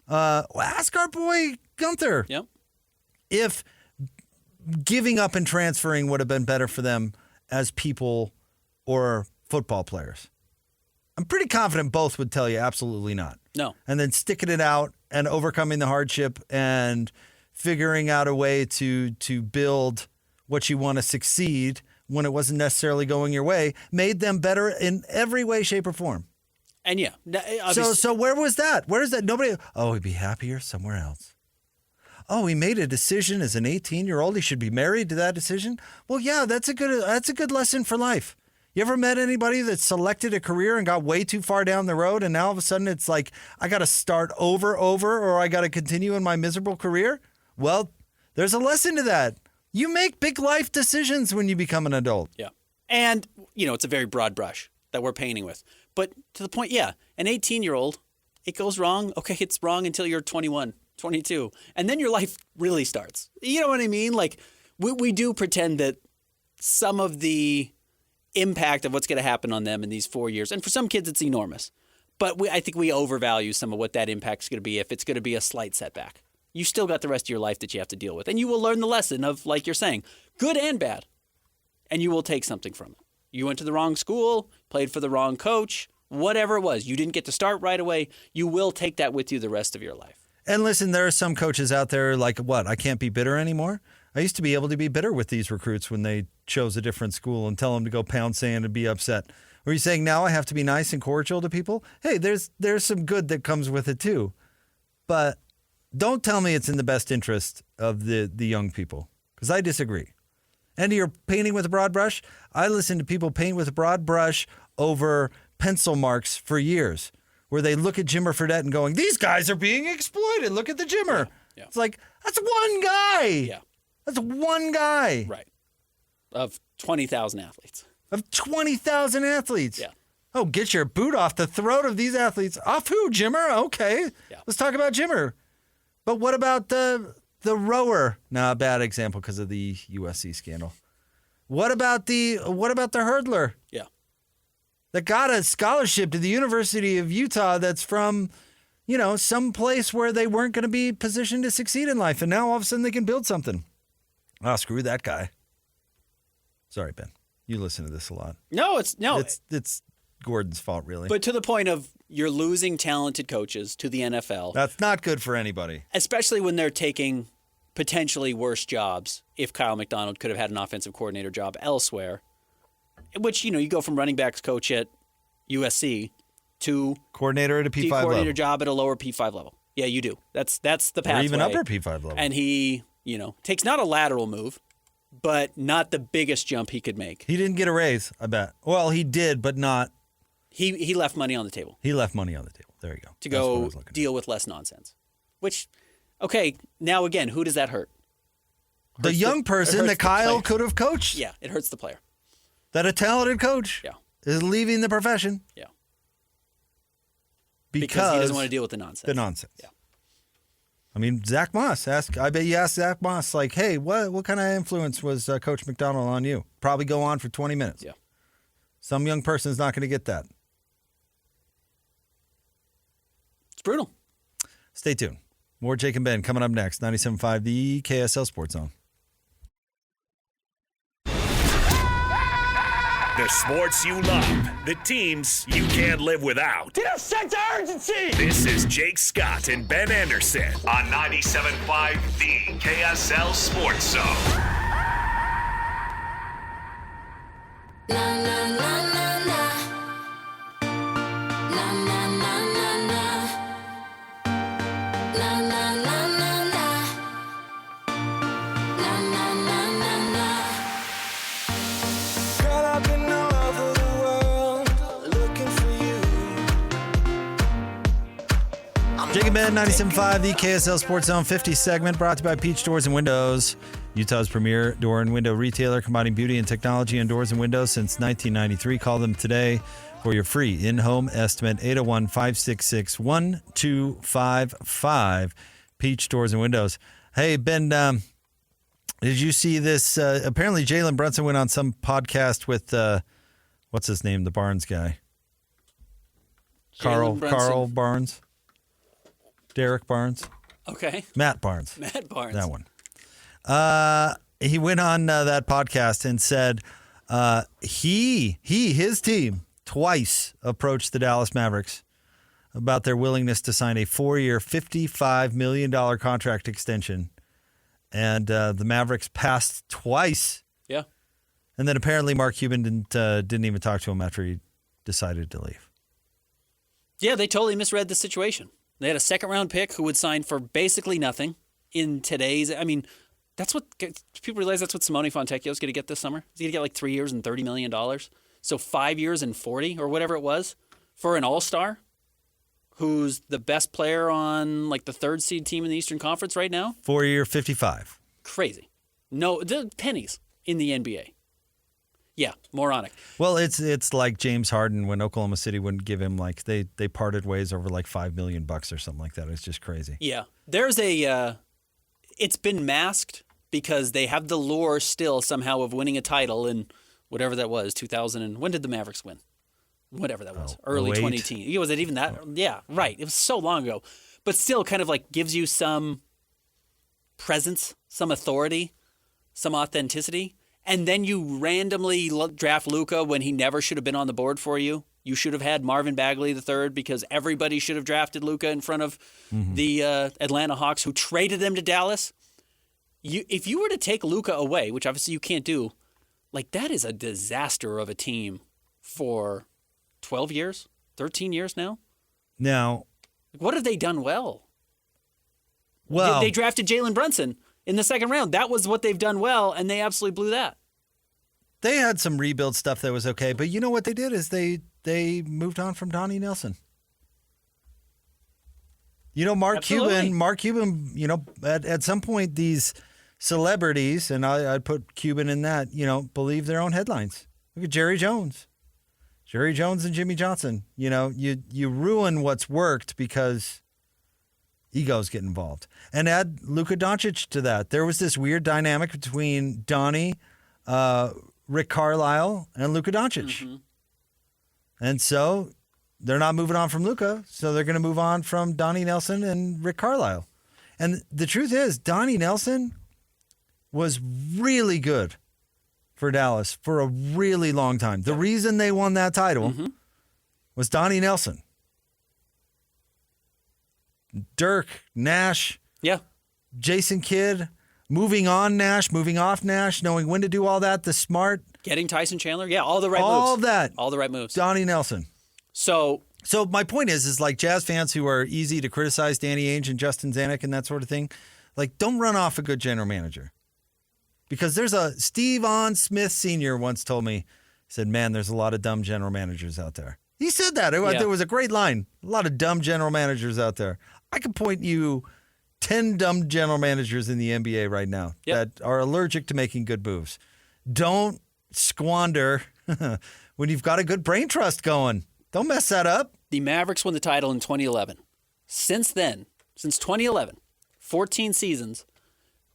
Ask our boy Gunther. Yep. If giving up and transferring would have been better for them as people or football players. I'm pretty confident both would tell you absolutely not. No. And then sticking it out and overcoming the hardship and figuring out a way to build what you want to succeed when it wasn't necessarily going your way made them better in every way, shape, or form. And yeah. So where was that? Where is that? Nobody. Oh, he'd be happier somewhere else. Oh, he made a decision as an 18-year-old. He should be married to that decision. Well, yeah, that's a good lesson for life. You ever met anybody that selected a career and got way too far down the road, and now all of a sudden it's like, I got to start over, or I got to continue in my miserable career? Well, there's a lesson to that. You make big life decisions when you become an adult. Yeah. And, it's a very broad brush that we're painting with. But to the point, yeah, an 18-year-old, it goes wrong. Okay, it's wrong until you're 21, 22. And then your life really starts. You know what I mean? Like, we do pretend that some of the impact of what's going to happen on them in these 4 years, and for some kids it's enormous, but I think we overvalue some of what that impact is going to be if it's going to be a slight setback. You still got the rest of your life that you have to deal with, and you will learn the lesson of, like you're saying, good and bad, and you will take something from it. You went to the wrong school, played for the wrong coach, whatever it was. You didn't get to start right away. You will take that with you the rest of your life. And listen, there are some coaches out there like, what, I can't be bitter anymore? I used to be able to be bitter with these recruits when they chose a different school and tell them to go pound sand and be upset. Are you saying now I have to be nice and cordial to people? Hey, there's some good that comes with it too. But don't tell me it's in the best interest of the young people, because I disagree. And you're painting with a broad brush. I listen to people paint with a broad brush over pencil marks for years, where they look at Jimmer Fredette and going, these guys are being exploited. Look at the Jimmer. Yeah. It's like, that's one guy. Yeah. That's one guy. Right. Of 20,000 athletes. Of 20,000 athletes. Yeah. Oh, get your boot off the throat of these athletes. Off who, Jimmer? Okay. Yeah. Let's talk about Jimmer. But what about the rower? No, bad example because of the USC scandal. What about the hurdler? Yeah. That got a scholarship to the University of Utah that's from, some place where they weren't going to be positioned to succeed in life. And now all of a sudden they can build something. Oh, screw that guy. Sorry, Ben. You listen to this a lot. No. It's Gordon's fault, really. But to the point of you're losing talented coaches to the NFL. That's not good for anybody. Especially when they're taking potentially worse jobs. If Kyle McDonald could have had an offensive coordinator job elsewhere, which, you go from running backs coach at USC to coordinator at a P5 coordinator level. Job at a lower P5 level. Yeah, you do. That's the pathway. Or even upper P5 level. And he, takes not a lateral move, but not the biggest jump he could make. He didn't get a raise, I bet. Well, he did, but not. He left money on the table. He left money on the table. There you go. To go deal with less nonsense. Which, okay, now again, who does that hurt? The young person that Kyle could have coached. Yeah, it hurts the player. That a talented coach is leaving the profession. Yeah. Because he doesn't want to deal with the nonsense. Yeah. I mean, Zach Moss. I bet you asked Zach Moss, like, hey, what kind of influence was Coach McDonald on you? Probably go on for 20 minutes. Yeah. Some young person's not going to get that. It's brutal. Stay tuned. More Jake and Ben coming up next. 97.5, the KSL Sports Zone. The sports you love, the teams you can't live without. Get a sense of urgency! This is Jake Scott and Ben Anderson on 97.5, the KSL Sports Zone. Na na na na na. Na na na na na. Na na na na Big Ben 97.5, the KSL Sports Zone 50 segment brought to you by Peach Doors and Windows, Utah's premier door and window retailer, combining beauty and technology in doors and windows since 1993. Call them today for your free in-home estimate, 801-566-1255, Peach Doors and Windows. Hey, Ben, did you see this? Apparently, Jalen Brunson went on some podcast with, what's his name, the Barnes guy? Carl Barnes. Derek Barnes. Okay. Matt Barnes. That one. He went on that podcast and said his team twice approached the Dallas Mavericks about their willingness to sign a 4-year, $55 million contract extension. And the Mavericks passed twice. Yeah. And then apparently Mark Cuban didn't even talk to him after he decided to leave. Yeah, they totally misread the situation. They had a second-round pick who would sign for basically nothing in today's. I mean, that's what people realize. That's what Simone Fontecchio is going to get this summer. He's going to get like 3 years and $30 million. So 5 years and 40 or whatever it was for an all-star who's the best player on like the third seed team in the Eastern Conference right now. 4-year, 55. Crazy. No, the pennies in the NBA. Yeah, moronic. Well, it's like James Harden when Oklahoma City wouldn't give him, like, they parted ways over like $5 million or something like that. It's just crazy. Yeah. There's it's been masked because they have the lure still somehow of winning a title in whatever that was, 2000. And when did the Mavericks win? Whatever that was. Early 2010. Was it even that? Yeah, right. It was so long ago. But still kind of like gives you some presence, some authority, some authenticity. And then you randomly draft Luka when he never should have been on the board for you. You should have had Marvin Bagley III because everybody should have drafted Luka in front of the Atlanta Hawks who traded them to Dallas. If you were to take Luka away, which obviously you can't do, like that is a disaster of a team for 12 years, 13 years now. Now, what have they done well? Well, they drafted Jalen Brunson in the second round. That was what they've done well, and they absolutely blew that. They had some rebuild stuff that was okay, but you know what they did is they moved on from Donnie Nelson. You know, Mark Cuban, you know, at some point these celebrities, and I'd put Cuban in that, you know, believe their own headlines. Look at Jerry Jones. Jerry Jones and Jimmy Johnson. You know, you ruin what's worked because egos get involved. And add Luka Doncic to that. There was this weird dynamic between Donnie, Rick Carlisle, and Luka Doncic. Mm-hmm. And so they're not moving on from Luka, so they're going to move on from Donnie Nelson and Rick Carlisle. And the truth is, Donnie Nelson was really good for Dallas for a really long time. The reason they won that title was Donnie Nelson. Dirk, Nash, Jason Kidd, moving on Nash, moving off Nash, knowing when to do all that, the smart. Getting Tyson Chandler, all the right moves. All that. All the right moves. Donnie Nelson. So my point is like Jazz fans who are easy to criticize, Danny Ainge and Justin Zanuck and that sort of thing, like don't run off a good general manager. Because there's Steve On Smith Sr. once told me, he said, man, there's a lot of dumb general managers out there. He said that. There was a great line. A lot of dumb general managers out there. I could point you 10 dumb general managers in the NBA right now that are allergic to making good moves. Don't squander when you've got a good brain trust going. Don't mess that up. The Mavericks won the title in 2011. Since then, since 2011, 14 seasons,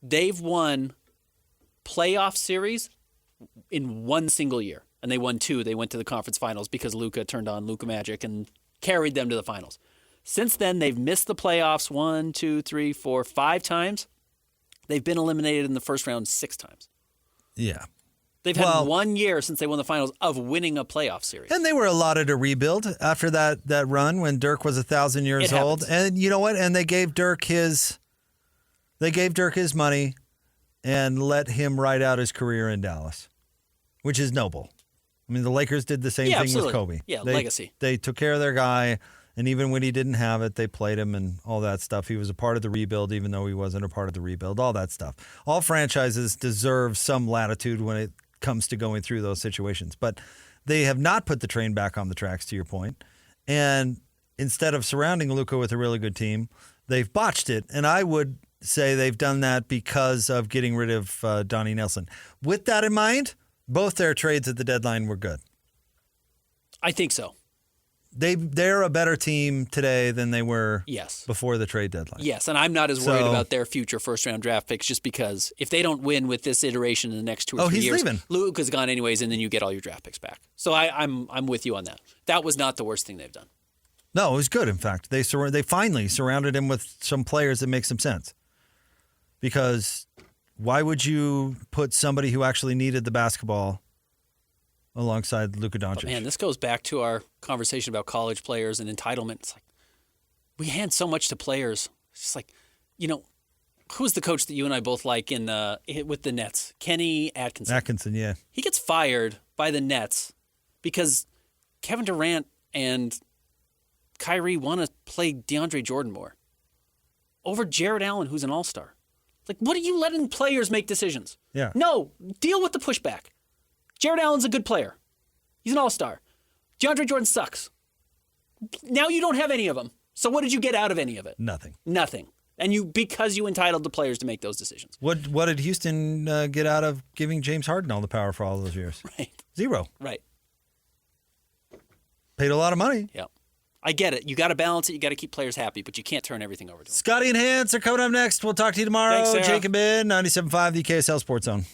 they've won playoff series in one single year. And they won 2. They went to the conference finals because Luka turned on Luka Magic and carried them to the finals. Since then, they've missed the playoffs 1, 2, 3, 4, 5 times. They've been eliminated in the first round 6 times. Yeah. They've had 1 year since they won the finals of winning a playoff series. And they were allotted a rebuild after that run when Dirk was 1,000 years old. And you know what? And they gave Dirk his money and let him ride out his career in Dallas, which is noble. I mean, the Lakers did the same thing with Kobe. Yeah, legacy. They took care of their guy, and even when he didn't have it, they played him and all that stuff. He was a part of the rebuild, even though he wasn't a part of the rebuild, all that stuff. All franchises deserve some latitude when it comes to going through those situations. But they have not put the train back on the tracks, to your point. And instead of surrounding Luka with a really good team, they've botched it. And I would say they've done that because of getting rid of Donnie Nelson. With that in mind, both their trades at the deadline were good. I think so. They're a better team today than they were Yes. before the trade deadline. Yes, and I'm not as worried about their future first-round draft picks just because if they don't win with this iteration in the next 2 or 3 years, leaving. Luka's gone anyways, and then you get all your draft picks back. So I'm with you on that. That was not the worst thing they've done. No, it was good, in fact. They finally surrounded him with some players that make some sense. Because why would you put somebody who actually needed the basketball alongside Luka Doncic? But man, this goes back to our conversation about college players and entitlement. It's like we hand so much to players. It's just like, who's the coach that you and I both like with the Nets? Kenny Atkinson. Atkinson, yeah. He gets fired by the Nets because Kevin Durant and Kyrie want to play DeAndre Jordan more over Jared Allen, who's an all-star. Like, what are you letting players make decisions? Yeah. No, deal with the pushback. Jared Allen's a good player. He's an all-star. DeAndre Jordan sucks. Now you don't have any of them. So what did you get out of any of it? Nothing. Nothing. And because you entitled the players to make those decisions. What did Houston get out of giving James Harden all the power for all those years? Right. 0. Right. Paid a lot of money. Yeah. I get it. You got to balance it. You got to keep players happy, but you can't turn everything over to them. Scotty and Hans are coming up next. We'll talk to you tomorrow. Thanks, Sarah. Jake and Ben, 97.5, the KSL Sports Zone.